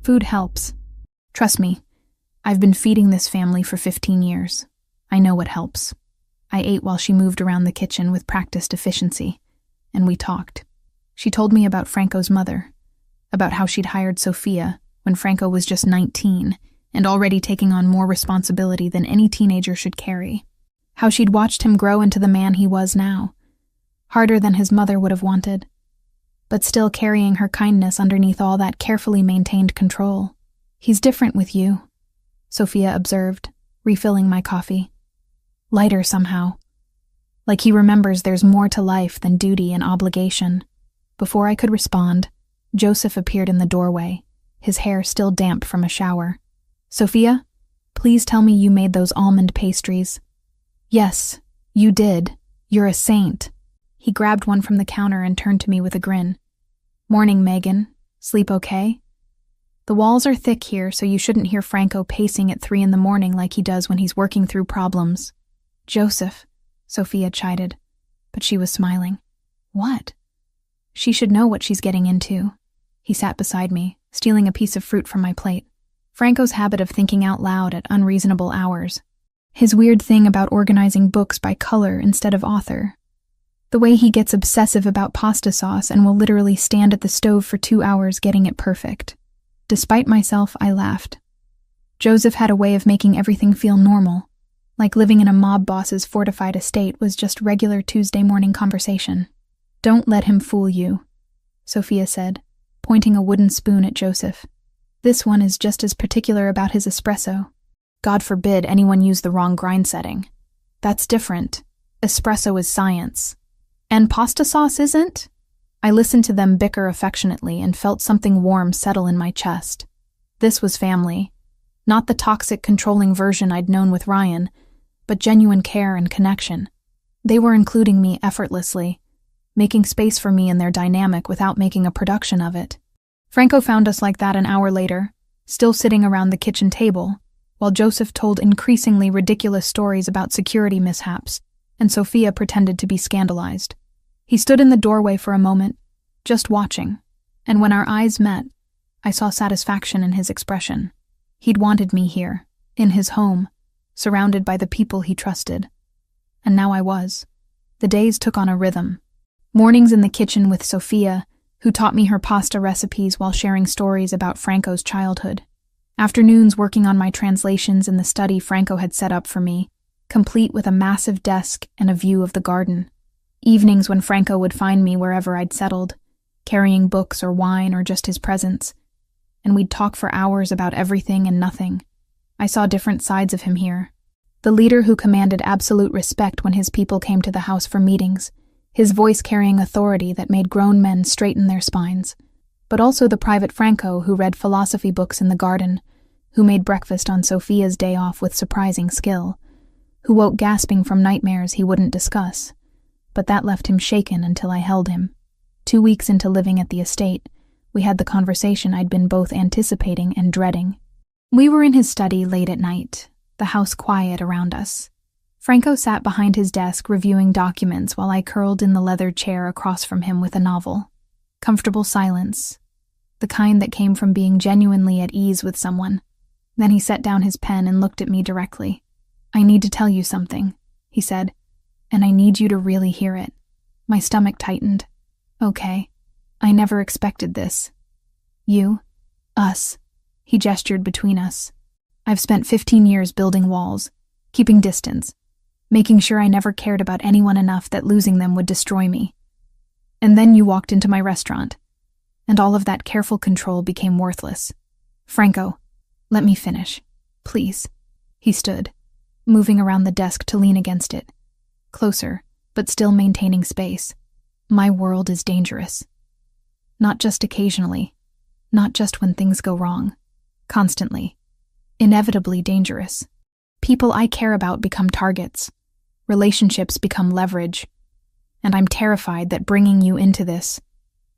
Food helps. Trust me, I've been feeding this family for 15 years. I know what helps." I ate while she moved around the kitchen with practiced efficiency, and we talked. She told me about Franco's mother, about how she'd hired Sophia when Franco was just 19 and already taking on more responsibility than any teenager should carry. How she'd watched him grow into the man he was now, harder than his mother would have wanted, but still carrying her kindness underneath all that carefully maintained control. "He's different with you," Sophia observed, refilling my coffee. "Lighter somehow. Like he remembers there's more to life than duty and obligation." Before I could respond, Joseph appeared in the doorway, his hair still damp from a shower. "Sophia, please tell me you made those almond pastries." "Yes, you did. You're a saint." He grabbed one from the counter and turned to me with a grin. "Morning, Megan. Sleep okay? The walls are thick here, so you shouldn't hear Franco pacing at 3 a.m. like he does when he's working through problems." "Joseph," Sophia chided, but she was smiling. "What?" "She should know what she's getting into." He sat beside me, stealing a piece of fruit from my plate. Franco's habit of thinking out loud at unreasonable hours. His weird thing about organizing books by color instead of author. The way he gets obsessive about pasta sauce and will literally stand at the stove for 2 hours getting it perfect. Despite myself, I laughed. Joseph had a way of making everything feel normal, like living in a mob boss's fortified estate was just regular Tuesday morning conversation. "Don't let him fool you," Sophia said, pointing a wooden spoon at Joseph. "This one is just as particular about his espresso. God forbid anyone use the wrong grind setting. That's different. Espresso is science. And pasta sauce isn't?" I listened to them bicker affectionately and felt something warm settle in my chest. This was family. Not the toxic, controlling version I'd known with Ryan, but genuine care and connection. They were including me effortlessly, making space for me in their dynamic without making a production of it. Franco found us like that an hour later, still sitting around the kitchen table, while Joseph told increasingly ridiculous stories about security mishaps, and Sophia pretended to be scandalized. He stood in the doorway for a moment, just watching, and when our eyes met, I saw satisfaction in his expression. He'd wanted me here, in his home, surrounded by the people he trusted. And now I was. The days took on a rhythm. Mornings in the kitchen with Sophia, who taught me her pasta recipes while sharing stories about Franco's childhood. Afternoons working on my translations in the study Franco had set up for me, complete with a massive desk and a view of the garden. Evenings when Franco would find me wherever I'd settled, carrying books or wine or just his presence, and we'd talk for hours about everything and nothing. I saw different sides of him here. The leader who commanded absolute respect when his people came to the house for meetings, his voice carrying authority that made grown men straighten their spines. But also the private Franco who read philosophy books in the garden, who made breakfast on Sophia's day off with surprising skill, who woke gasping from nightmares he wouldn't discuss. But that left him shaken until I held him. 2 weeks into living at the estate, we had the conversation I'd been both anticipating and dreading. We were in his study late at night, the house quiet around us. Franco sat behind his desk reviewing documents while I curled in the leather chair across from him with a novel. Comfortable silence, the kind that came from being genuinely at ease with someone. Then he set down his pen and looked at me directly. "I need to tell you something," he said, "and I need you to really hear it." My stomach tightened. "Okay. I never expected this." "You? Us." He gestured between us. "I've spent 15 years building walls, keeping distance, making sure I never cared about anyone enough that losing them would destroy me. And then you walked into my restaurant, and all of that careful control became worthless. Franco, let me finish, please." He stood, moving around the desk to lean against it, closer, but still maintaining space. "My world is dangerous. Not just occasionally, not just when things go wrong. Constantly. Inevitably dangerous. People I care about become targets. Relationships become leverage. And I'm terrified that bringing you into this,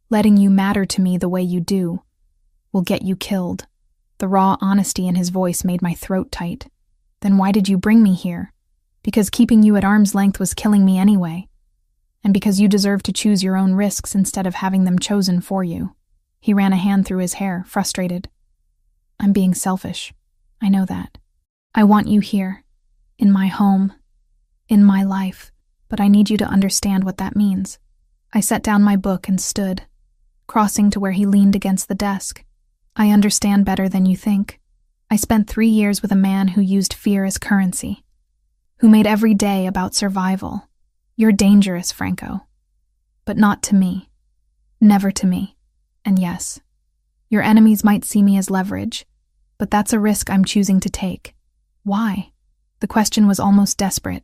letting you matter to me the way you do, will get you killed." The raw honesty in his voice made my throat tight. "Then why did you bring me here? Because keeping you at arm's length was killing me anyway. And because you deserve to choose your own risks instead of having them chosen for you." He ran a hand through his hair, frustrated. "I'm being selfish. I know that. I want you here, in my home, in my life, but I need you to understand what that means." I set down my book and stood, crossing to where he leaned against the desk. "I understand better than you think. I spent 3 years with a man who used fear as currency, who made every day about survival. You're dangerous, Franco. But not to me. Never to me. And yes, your enemies might see me as leverage, but that's a risk I'm choosing to take. Why? The question was almost desperate.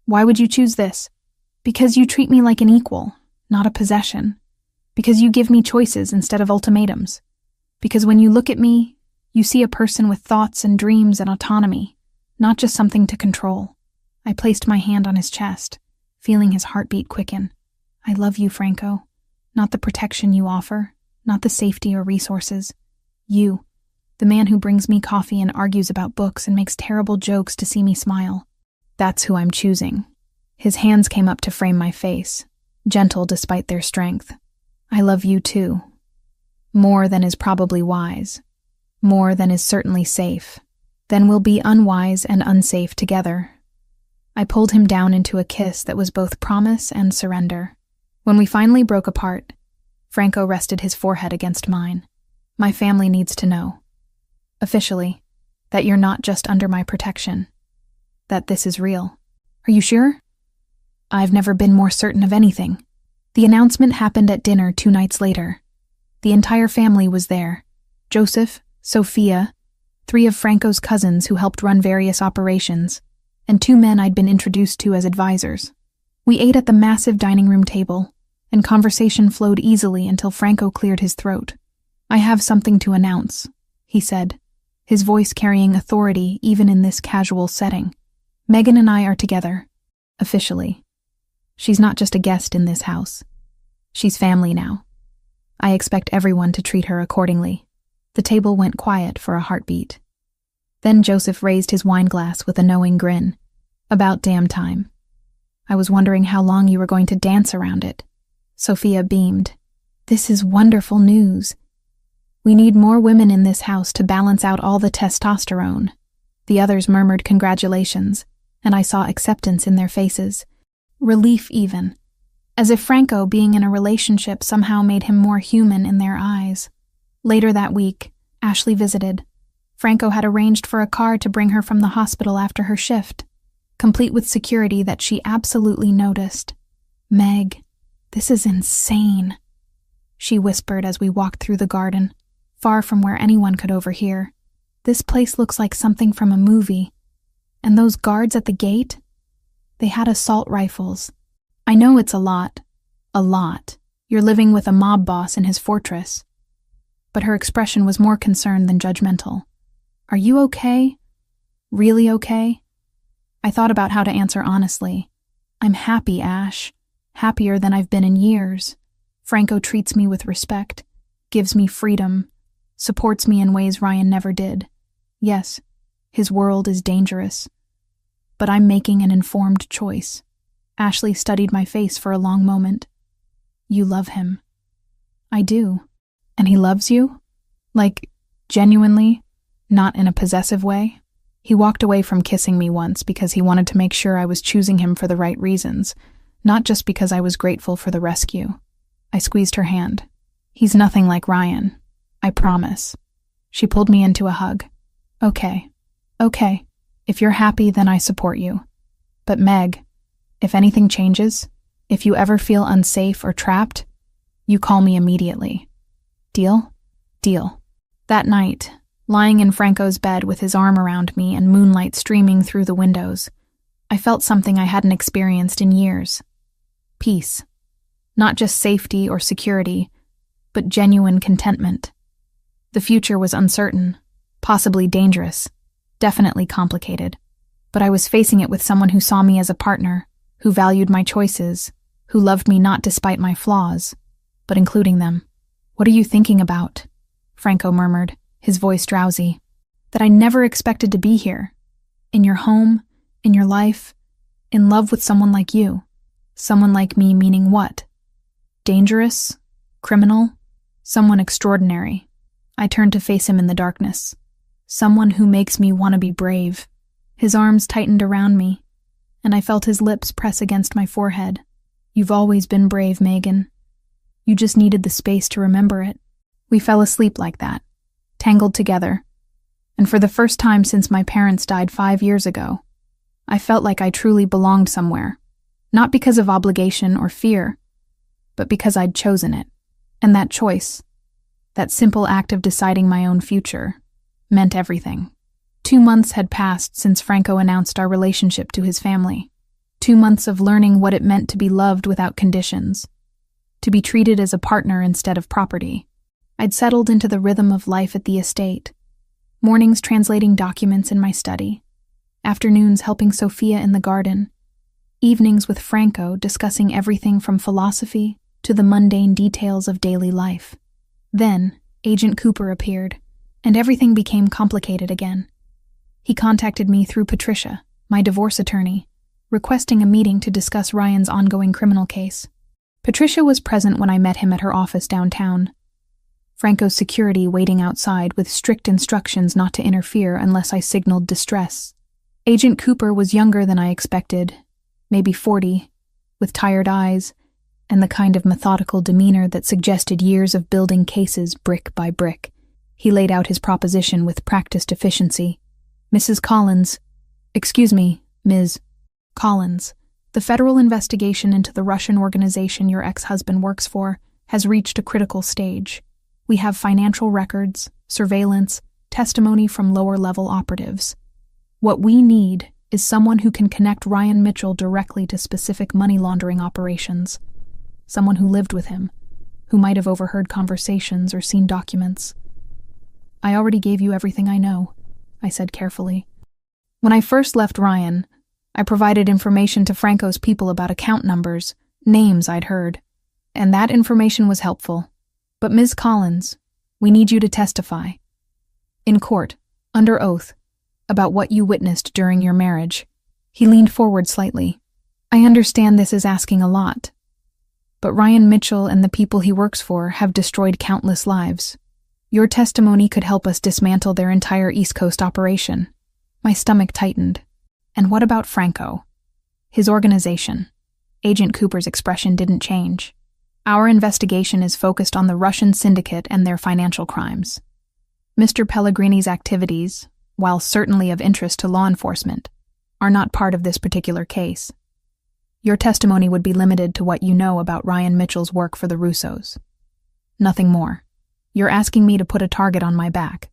Why would you choose this? Because you treat me like an equal, not a possession. Because you give me choices instead of ultimatums. Because when you look at me, you see a person with thoughts and dreams and autonomy, not just something to control. I placed my hand on his chest, feeling his heartbeat quicken. I love you, Franco. Not the protection you offer, not the safety or resources. You, the man who brings me coffee and argues about books and makes terrible jokes to see me smile. That's who I'm choosing. His hands came up to frame my face, gentle despite their strength. I love you too. More than is probably wise. More than is certainly safe. Then we'll be unwise and unsafe together. I pulled him down into a kiss that was both promise and surrender. When we finally broke apart, Franco rested his forehead against mine. My family needs to know, officially, that you're not just under my protection. That this is real. Are you sure? I've never been more certain of anything. The announcement happened at dinner 2 nights later. The entire family was there. Joseph, Sophia, 3 of Franco's cousins who helped run various operations, and 2 men I'd been introduced to as advisors. We ate at the massive dining room table, and conversation flowed easily until Franco cleared his throat. I have something to announce, he said, his voice carrying authority even in this casual setting. Megan and I are together, officially. She's not just a guest in this house. She's family now. I expect everyone to treat her accordingly. The table went quiet for a heartbeat. Then Joseph raised his wine glass with a knowing grin. About damn time. I was wondering how long you were going to dance around it. Sophia beamed. This is wonderful news. We need more women in this house to balance out all the testosterone. The others murmured congratulations, and I saw acceptance in their faces. Relief even. As if Franco being in a relationship somehow made him more human in their eyes. Later that week, Ashley visited. Franco had arranged for a car to bring her from the hospital after her shift, complete with security that she absolutely noticed. Meg, this is insane, she whispered as we walked through the garden, far from where anyone could overhear. This place looks like something from a movie. And those guards at the gate? They had assault rifles. I know it's a lot. A lot. You're living with a mob boss in his fortress. But her expression was more concerned than judgmental. Are you okay? Really okay? I thought about how to answer honestly. I'm happy, Ash. Happier than I've been in years. Franco treats me with respect, gives me freedom, supports me in ways Ryan never did. Yes, his world is dangerous. But I'm making an informed choice. Ashley studied my face for a long moment. You love him. I do. And he loves you? Like, genuinely? Not in a possessive way? He walked away from kissing me once because he wanted to make sure I was choosing him for the right reasons, not just because I was grateful for the rescue. I squeezed her hand. He's nothing like Ryan. I promise. She pulled me into a hug. Okay. If you're happy, then I support you. But Meg, if anything changes, if you ever feel unsafe or trapped, you call me immediately. Deal? Deal. That night, lying in Franco's bed with his arm around me and moonlight streaming through the windows, I felt something I hadn't experienced in years. Peace. Not just safety or security, but genuine contentment. The future was uncertain, possibly dangerous, definitely complicated, but I was facing it with someone who saw me as a partner, who valued my choices, who loved me not despite my flaws, but including them. What are you thinking about? Franco murmured, his voice drowsy. That I never expected to be here. In your home, in your life, in love with someone like you. Someone like me meaning what? Dangerous? Criminal? Someone extraordinary. I turned to face him in the darkness. Someone who makes me want to be brave. His arms tightened around me, and I felt his lips press against my forehead. You've always been brave, Megan. You just needed the space to remember it. We fell asleep like that, tangled together. And for the first time since my parents died 5 years ago, I felt like I truly belonged somewhere, not because of obligation or fear, but because I'd chosen it. And that choice, that simple act of deciding my own future, meant everything. 2 months had passed since Franco announced our relationship to his family. 2 months of learning what it meant to be loved without conditions, to be treated as a partner instead of property. I'd settled into the rhythm of life at the estate, mornings translating documents in my study, afternoons helping Sophia in the garden, evenings with Franco discussing everything from philosophy to the mundane details of daily life. Then, Agent Cooper appeared, and everything became complicated again. He contacted me through Patricia, my divorce attorney, requesting a meeting to discuss Ryan's ongoing criminal case. Patricia was present when I met him at her office downtown, Franco's security waiting outside with strict instructions not to interfere unless I signaled distress. Agent Cooper was younger than I expected, maybe 40, with tired eyes, and the kind of methodical demeanor that suggested years of building cases brick by brick. He laid out his proposition with practiced efficiency. Mrs. Collins, excuse me, Ms. Collins, the federal investigation into the Russian organization your ex-husband works for has reached a critical stage. We have financial records, surveillance, testimony from lower-level operatives. What we need is someone who can connect Ryan Mitchell directly to specific money laundering operations. Someone who lived with him, who might have overheard conversations or seen documents. I already gave you everything I know, I said carefully. When I first left Ryan, I provided information to Franco's people about account numbers, names I'd heard, and that information was helpful. But Ms. Collins, we need you to testify. In court, under oath, about what you witnessed during your marriage. He leaned forward slightly. I understand this is asking a lot, but Ryan Mitchell and the people he works for have destroyed countless lives. Your testimony could help us dismantle their entire East Coast operation. My stomach tightened. And what about Franco? His organization. Agent Cooper's expression didn't change. Our investigation is focused on the Russian syndicate and their financial crimes. Mr. Pellegrini's activities, while certainly of interest to law enforcement, are not part of this particular case. Your testimony would be limited to what you know about Ryan Mitchell's work for the Russos. Nothing more. You're asking me to put a target on my back.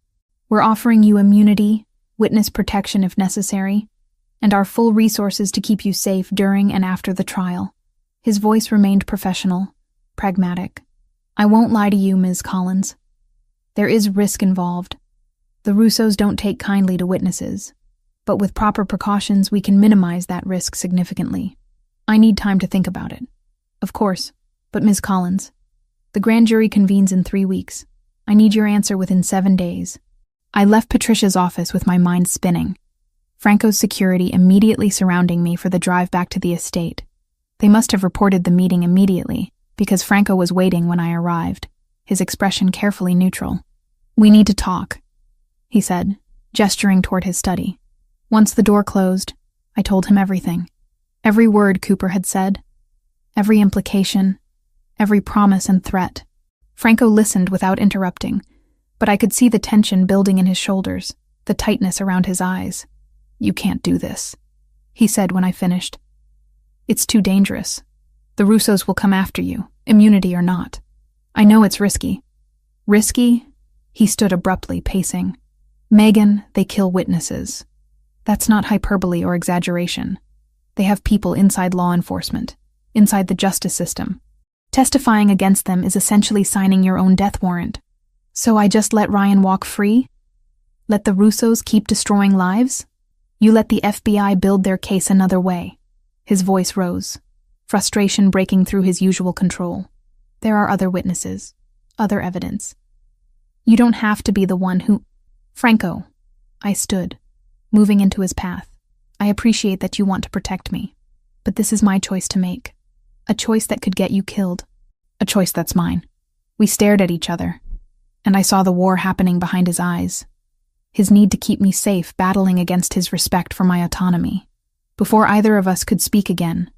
We're offering you immunity, witness protection if necessary, and our full resources to keep you safe during and after the trial. His voice remained professional, pragmatic. I won't lie to you, Ms. Collins. There is risk involved. The Russos don't take kindly to witnesses, but with proper precautions we can minimize that risk significantly. I need time to think about it. Of course, but Ms. Collins, the grand jury convenes in 3 weeks. I need your answer within 7 days. I left Patricia's office with my mind spinning. Franco's security immediately surrounding me for the drive back to the estate. They must have reported the meeting immediately, because Franco was waiting when I arrived, his expression carefully neutral. We need to talk, he said, gesturing toward his study. Once the door closed, I told him everything. Every word Cooper had said, every implication, every promise and threat. Franco listened without interrupting, but I could see the tension building in his shoulders, the tightness around his eyes. You can't do this, he said when I finished. It's too dangerous. The Russos will come after you, immunity or not. I know it's risky. Risky? He stood abruptly, pacing. Megan, they kill witnesses. That's not hyperbole or exaggeration. They have people inside law enforcement, inside the justice system. Testifying against them is essentially signing your own death warrant. So I just let Ryan walk free? Let the Russos keep destroying lives? You let the FBI build their case another way. His voice rose, frustration breaking through his usual control. There are other witnesses, other evidence. You don't have to be the one who... Franco, I stood, moving into his path. I appreciate that you want to protect me, but this is my choice to make. A choice that could get you killed. A choice that's mine. We stared at each other, and I saw the war happening behind his eyes. His need to keep me safe battling against his respect for my autonomy. Before either of us could speak again,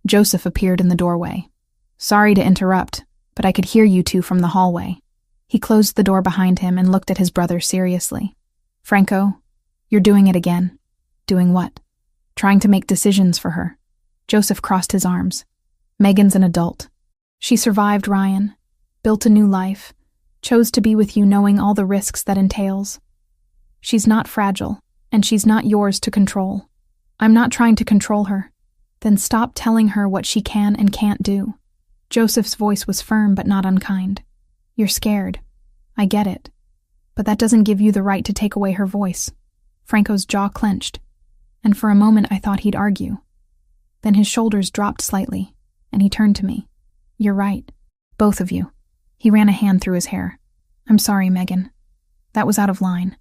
Joseph appeared in the doorway. Sorry to interrupt, but I could hear you two from the hallway. He closed the door behind him and looked at his brother seriously. Franco, you're doing it again. Doing what? Trying to make decisions for her. Joseph crossed his arms. Megan's an adult. She survived, Ryan, built a new life, chose to be with you knowing all the risks that entails. She's not fragile, and she's not yours to control. I'm not trying to control her. Then stop telling her what she can and can't do. Joseph's voice was firm but not unkind. You're scared. I get it. But that doesn't give you the right to take away her voice. Franco's jaw clenched, and for a moment I thought he'd argue. Then his shoulders dropped slightly, and he turned to me. You're right. Both of you. He ran a hand through his hair. I'm sorry, Megan. That was out of line.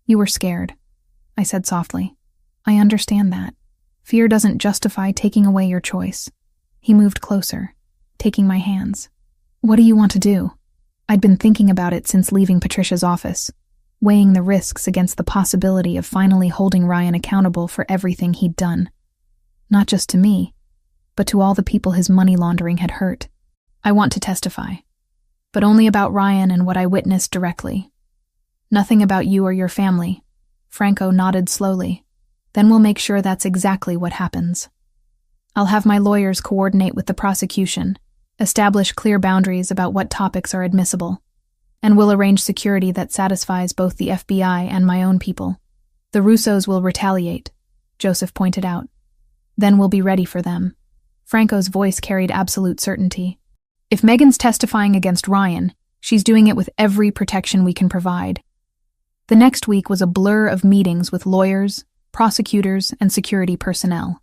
You were scared, I said softly. I understand that. Fear doesn't justify taking away your choice. He moved closer, taking my hands. What do you want to do? I'd been thinking about it since leaving Patricia's office, weighing the risks against the possibility of finally holding Ryan accountable for everything he'd done. Not just to me, but to all the people his money laundering had hurt. I want to testify, but only about Ryan and what I witnessed directly. Nothing about you or your family. Franco nodded slowly. Then we'll make sure that's exactly what happens. I'll have my lawyers coordinate with the prosecution, establish clear boundaries about what topics are admissible, and we'll arrange security that satisfies both the FBI and my own people. The Russos will retaliate, Joseph pointed out. Then we'll be ready for them. Franco's voice carried absolute certainty. If Megan's testifying against Ryan, she's doing it with every protection we can provide. The next week was a blur of meetings with lawyers, prosecutors, and security personnel.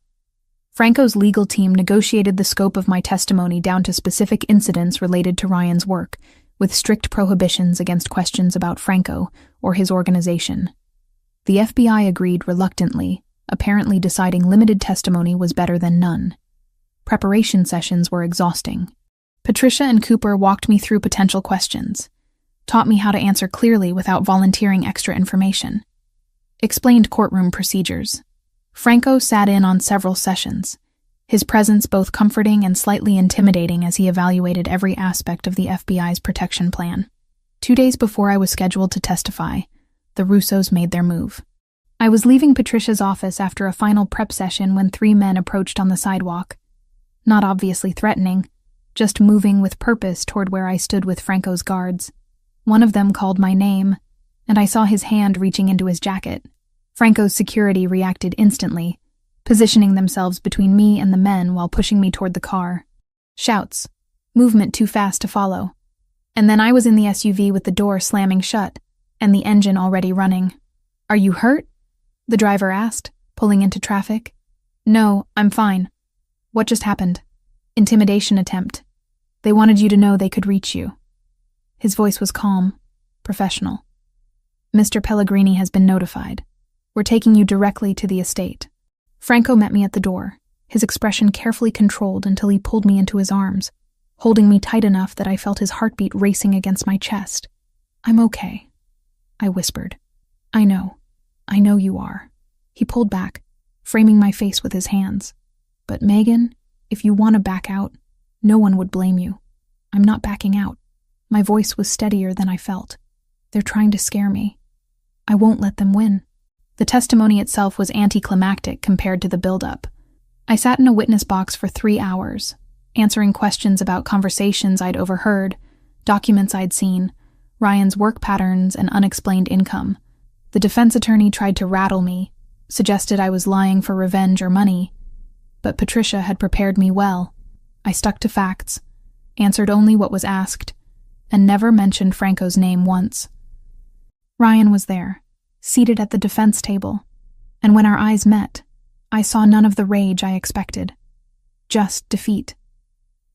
Franco's legal team negotiated the scope of my testimony down to specific incidents related to Ryan's work, with strict prohibitions against questions about Franco or his organization. The FBI agreed reluctantly, apparently deciding limited testimony was better than none. Preparation sessions were exhausting. Patricia and Cooper walked me through potential questions, taught me how to answer clearly without volunteering extra information, explained courtroom procedures. Franco sat in on several sessions, his presence both comforting and slightly intimidating as he evaluated every aspect of the FBI's protection plan. 2 days before I was scheduled to testify, the Russos made their move. I was leaving Patricia's office after a final prep session when 3 men approached on the sidewalk. Not obviously threatening, just moving with purpose toward where I stood with Franco's guards. One of them called my name, and I saw his hand reaching into his jacket. Franco's security reacted instantly, positioning themselves between me and the men while pushing me toward the car. Shouts, movement too fast to follow. And then I was in the SUV with the door slamming shut, and the engine already running. Are you hurt? The driver asked, pulling into traffic. No, I'm fine. What just happened? Intimidation attempt. They wanted you to know they could reach you. His voice was calm, professional. Mr. Pellegrini has been notified. We're taking you directly to the estate. Franco met me at the door, his expression carefully controlled until he pulled me into his arms, holding me tight enough that I felt his heartbeat racing against my chest. I'm okay, I whispered. I know you are. He pulled back, framing my face with his hands. But Megan, if you want to back out, no one would blame you. I'm not backing out. My voice was steadier than I felt. They're trying to scare me. I won't let them win. The testimony itself was anticlimactic compared to the build-up. I sat in a witness box for 3 hours, answering questions about conversations I'd overheard, documents I'd seen, Ryan's work patterns, and unexplained income. The defense attorney tried to rattle me, suggested I was lying for revenge or money, but Patricia had prepared me well. I stuck to facts, answered only what was asked, and never mentioned Franco's name once. Ryan was there, seated at the defense table, and when our eyes met, I saw none of the rage I expected, just defeat.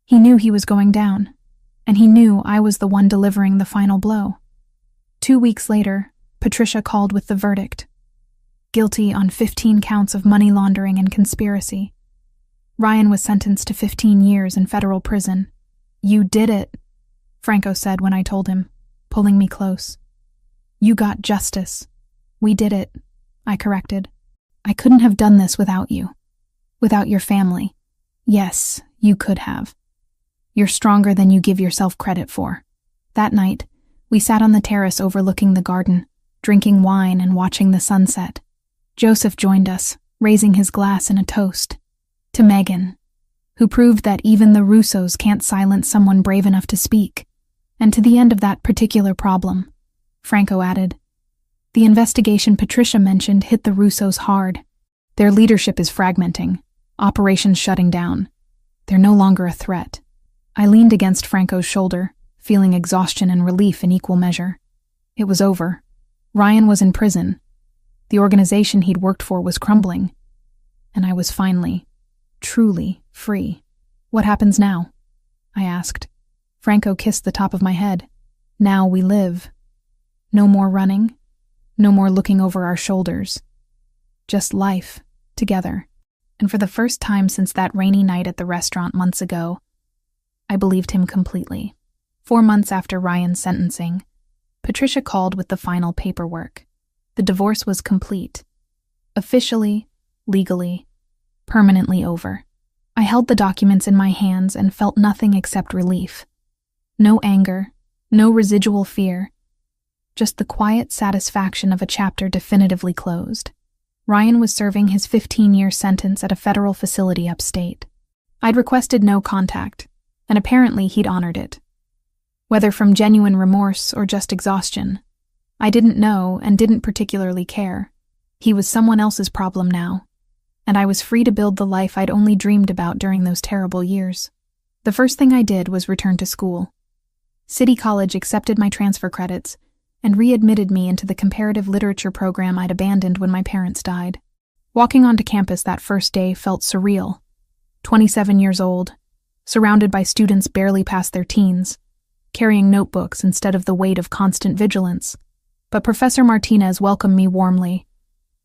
He knew he was going down, and he knew I was the one delivering the final blow. 2 weeks later, Patricia called with the verdict. Guilty on 15 counts of money laundering and conspiracy. Ryan was sentenced to 15 years in federal prison. You did it, Franco said when I told him, pulling me close. You got justice. We did it, I corrected. I couldn't have done this without you. Without your family. Yes, you could have. You're stronger than you give yourself credit for. That night, we sat on the terrace overlooking the garden, drinking wine and watching the sunset. Joseph joined us, raising his glass in a toast. To Megan, who proved that even the Russos can't silence someone brave enough to speak. And to the end of that particular problem, Franco added. The investigation Patricia mentioned hit the Russos hard. Their leadership is fragmenting, operations shutting down. They're no longer a threat. I leaned against Franco's shoulder, feeling exhaustion and relief in equal measure. It was over. Ryan was in prison. The organization he'd worked for was crumbling. And I was finally, truly free. What happens now? I asked. Franco kissed the top of my head. Now we live. No more running. No more looking over our shoulders. Just life, together. And for the first time since that rainy night at the restaurant months ago, I believed him completely. 4 months after Ryan's sentencing, Patricia called with the final paperwork. The divorce was complete. Officially, legally, permanently over. I held the documents in my hands and felt nothing except relief. No anger, no residual fear, just the quiet satisfaction of a chapter definitively closed. Ryan was serving his 15-year sentence at a federal facility upstate. I'd requested no contact, and apparently he'd honored it. Whether from genuine remorse or just exhaustion, I didn't know and didn't particularly care. He was someone else's problem now, and I was free to build the life I'd only dreamed about during those terrible years. The first thing I did was return to school. City College accepted my transfer credits and readmitted me into the comparative literature program I'd abandoned when my parents died. Walking onto campus that first day felt surreal. 27 years old, surrounded by students barely past their teens, carrying notebooks instead of the weight of constant vigilance. But Professor Martinez welcomed me warmly,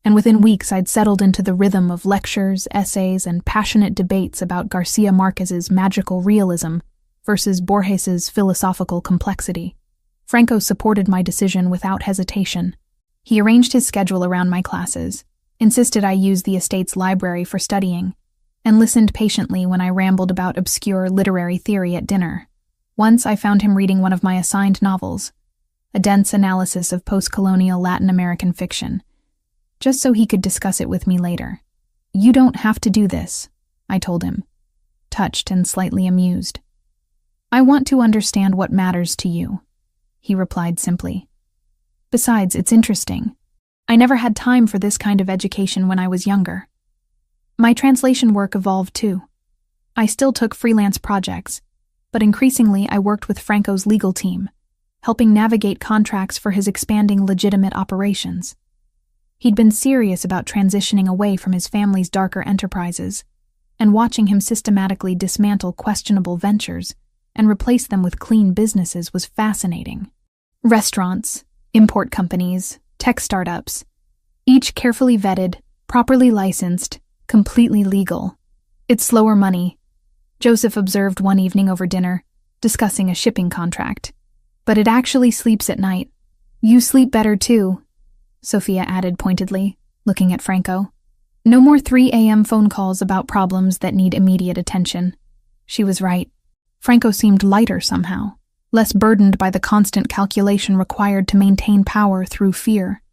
and within weeks I'd settled into the rhythm of lectures, essays, and passionate debates about Garcia Marquez's magical realism versus Borges's philosophical complexity. Franco supported my decision without hesitation. He arranged his schedule around my classes, insisted I use the estate's library for studying, and listened patiently when I rambled about obscure literary theory at dinner. Once I found him reading one of my assigned novels, a dense analysis of post-colonial Latin American fiction, just so he could discuss it with me later. You don't have to do this, I told him, touched and slightly amused. I want to understand what matters to you, he replied simply. Besides, it's interesting. I never had time for this kind of education when I was younger. My translation work evolved too. I still took freelance projects, but increasingly I worked with Franco's legal team, helping navigate contracts for his expanding legitimate operations. He'd been serious about transitioning away from his family's darker enterprises, and watching him systematically dismantle questionable ventures and replace them with clean businesses was fascinating. Restaurants, import companies, tech startups, each carefully vetted, properly licensed, completely legal. It's slower money, Joseph observed one evening over dinner, discussing a shipping contract. But it actually sleeps at night. You sleep better too, Sophia added pointedly, looking at Franco. No more 3 a.m. phone calls about problems that need immediate attention. She was right. Franco seemed lighter somehow, less burdened by the constant calculation required to maintain power through fear.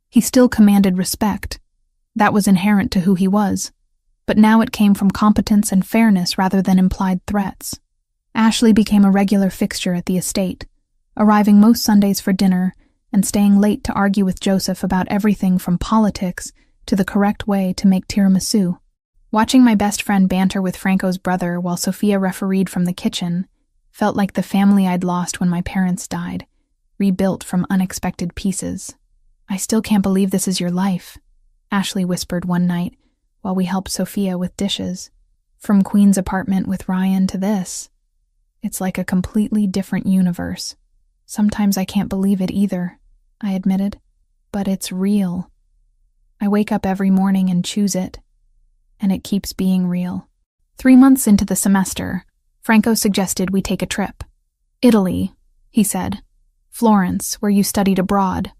He still commanded respect. That was inherent to who he was, but now it came from competence and fairness rather than implied threats. Ashley became a regular fixture at the estate, arriving most Sundays for dinner and staying late to argue with Joseph about everything from politics to the correct way to make tiramisu. Watching my best friend banter with Franco's brother while Sophia refereed from the kitchen felt like the family I'd lost when my parents died, rebuilt from unexpected pieces. I still can't believe this is your life, Ashley whispered one night while we helped Sophia with dishes. From Queen's apartment with Ryan to this. It's like a completely different universe. Sometimes I can't believe it either, I admitted. But it's real. I wake up every morning and choose it. And it keeps being real. 3 months into the semester, Franco suggested we take a trip. Italy, he said. Florence, where you studied abroad.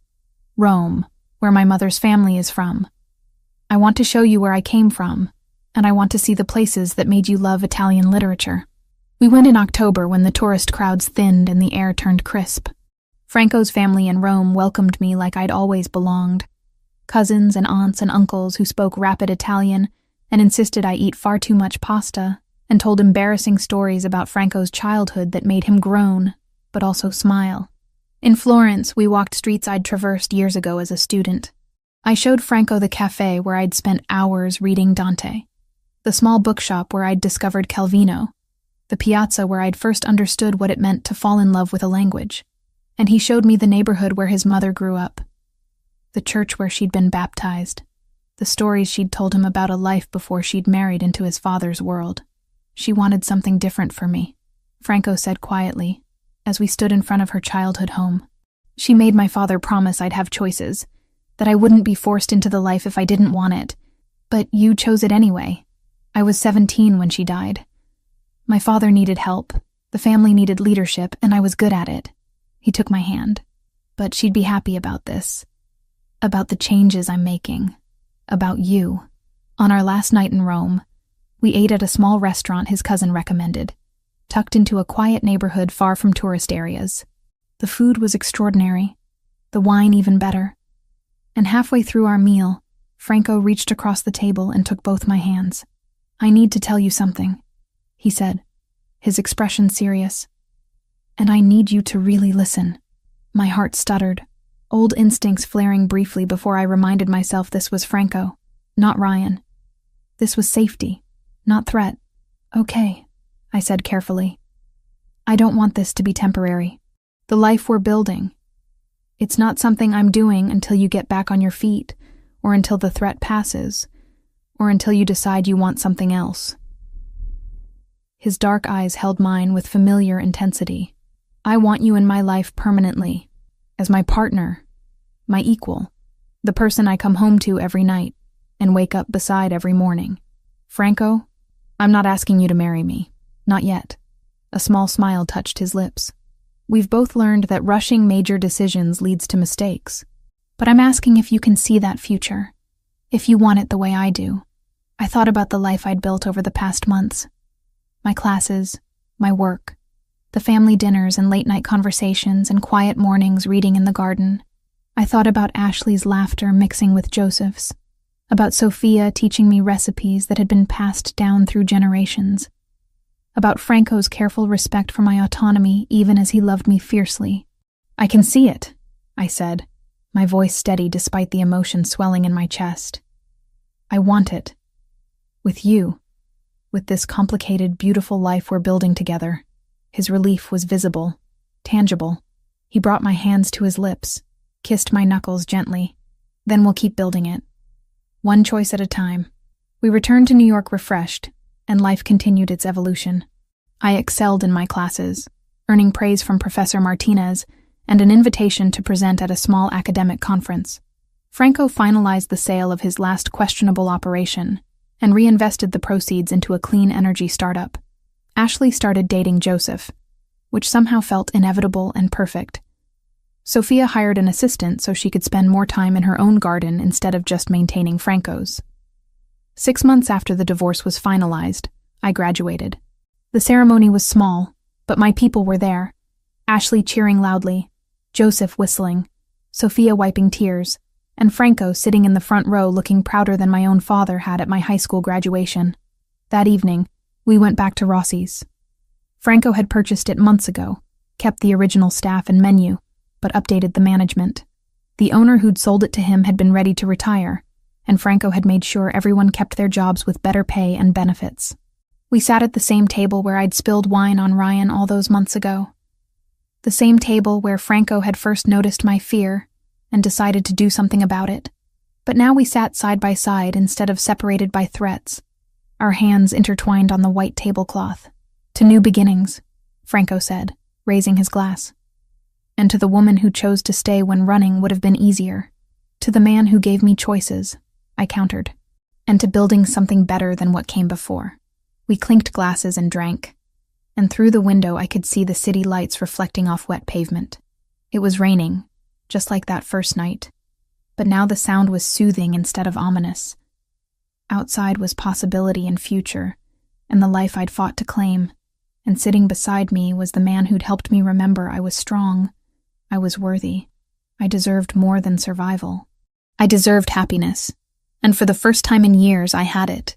Rome, where my mother's family is from. I want to show you where I came from, and I want to see the places that made you love Italian literature. We went in October when the tourist crowds thinned and the air turned crisp. Franco's family in Rome welcomed me like I'd always belonged. Cousins and aunts and uncles who spoke rapid Italian and insisted I eat far too much pasta, and told embarrassing stories about Franco's childhood that made him groan, but also smile. In Florence, we walked streets I'd traversed years ago as a student. I showed Franco the cafe where I'd spent hours reading Dante, the small bookshop where I'd discovered Calvino, the piazza where I'd first understood what it meant to fall in love with a language, and he showed me the neighborhood where his mother grew up, the church where she'd been baptized, the stories she'd told him about a life before she'd married into his father's world. She wanted something different for me, Franco said quietly, as we stood in front of her childhood home. She made my father promise I'd have choices, that I wouldn't be forced into the life if I didn't want it. But you chose it anyway. I was 17 when she died. My father needed help, the family needed leadership, and I was good at it. He took my hand. But she'd be happy about this. About the changes I'm making. About you. On our last night in Rome, we ate at a small restaurant his cousin recommended, tucked into a quiet neighborhood far from tourist areas. The food was extraordinary, the wine even better. And halfway through our meal, Franco reached across the table and took both my hands. "I need to tell you something," he said, his expression serious. "And I need you to really listen." My heart stuttered, old instincts flaring briefly before I reminded myself this was Franco, not Ryan. This was safety, not threat. "Okay," I said carefully. "I don't want this to be temporary. The life we're building, it's not something I'm doing until you get back on your feet, or until the threat passes, or until you decide you want something else." His dark eyes held mine with familiar intensity. "I want you in my life permanently, as my partner, my equal, the person I come home to every night and wake up beside every morning. Franco, I'm not asking you to marry me. Not yet." A small smile touched his lips. "We've both learned that rushing major decisions leads to mistakes. But I'm asking if you can see that future, if you want it the way I do." I thought about the life I'd built over the past months. My classes, my work, the family dinners and late-night conversations and quiet mornings reading in the garden. I thought about Ashley's laughter mixing with Joseph's, about Sophia teaching me recipes that had been passed down through generations, about Franco's careful respect for my autonomy even as he loved me fiercely. "I can see it," I said, my voice steady despite the emotion swelling in my chest. "I want it. With you. With this complicated, beautiful life we're building together." His relief was visible, tangible. He brought my hands to his lips, kissed my knuckles gently. "Then we'll keep building it. One choice at a time." We returned to New York refreshed, and life continued its evolution. I excelled in my classes, earning praise from Professor Martinez and an invitation to present at a small academic conference. Franco finalized the sale of his last questionable operation and reinvested the proceeds into a clean energy startup. Ashley started dating Joseph, which somehow felt inevitable and perfect. Sophia hired an assistant so she could spend more time in her own garden instead of just maintaining Franco's. 6 months after the divorce was finalized, I graduated. The ceremony was small, but my people were there. Ashley cheering loudly, Joseph whistling, Sophia wiping tears, and Franco sitting in the front row looking prouder than my own father had at my high school graduation. That evening, we went back to Rossi's. Franco had purchased it months ago, kept the original staff and menu, but updated the management. The owner who'd sold it to him had been ready to retire, and Franco had made sure everyone kept their jobs with better pay and benefits. We sat at the same table where I'd spilled wine on Ryan all those months ago. The same table where Franco had first noticed my fear and decided to do something about it. But now we sat side by side instead of separated by threats, our hands intertwined on the white tablecloth. "To new beginnings," Franco said, raising his glass. "And to the woman who chose to stay when running would have been easier. To the man who gave me choices," I countered. "And to building something better than what came before." We clinked glasses and drank, and through the window I could see the city lights reflecting off wet pavement. It was raining, just like that first night, but now the sound was soothing instead of ominous. Outside was possibility and future, and the life I'd fought to claim, and sitting beside me was the man who'd helped me remember I was strong, I was worthy. I deserved more than survival. I deserved happiness, and for the first time in years I had it.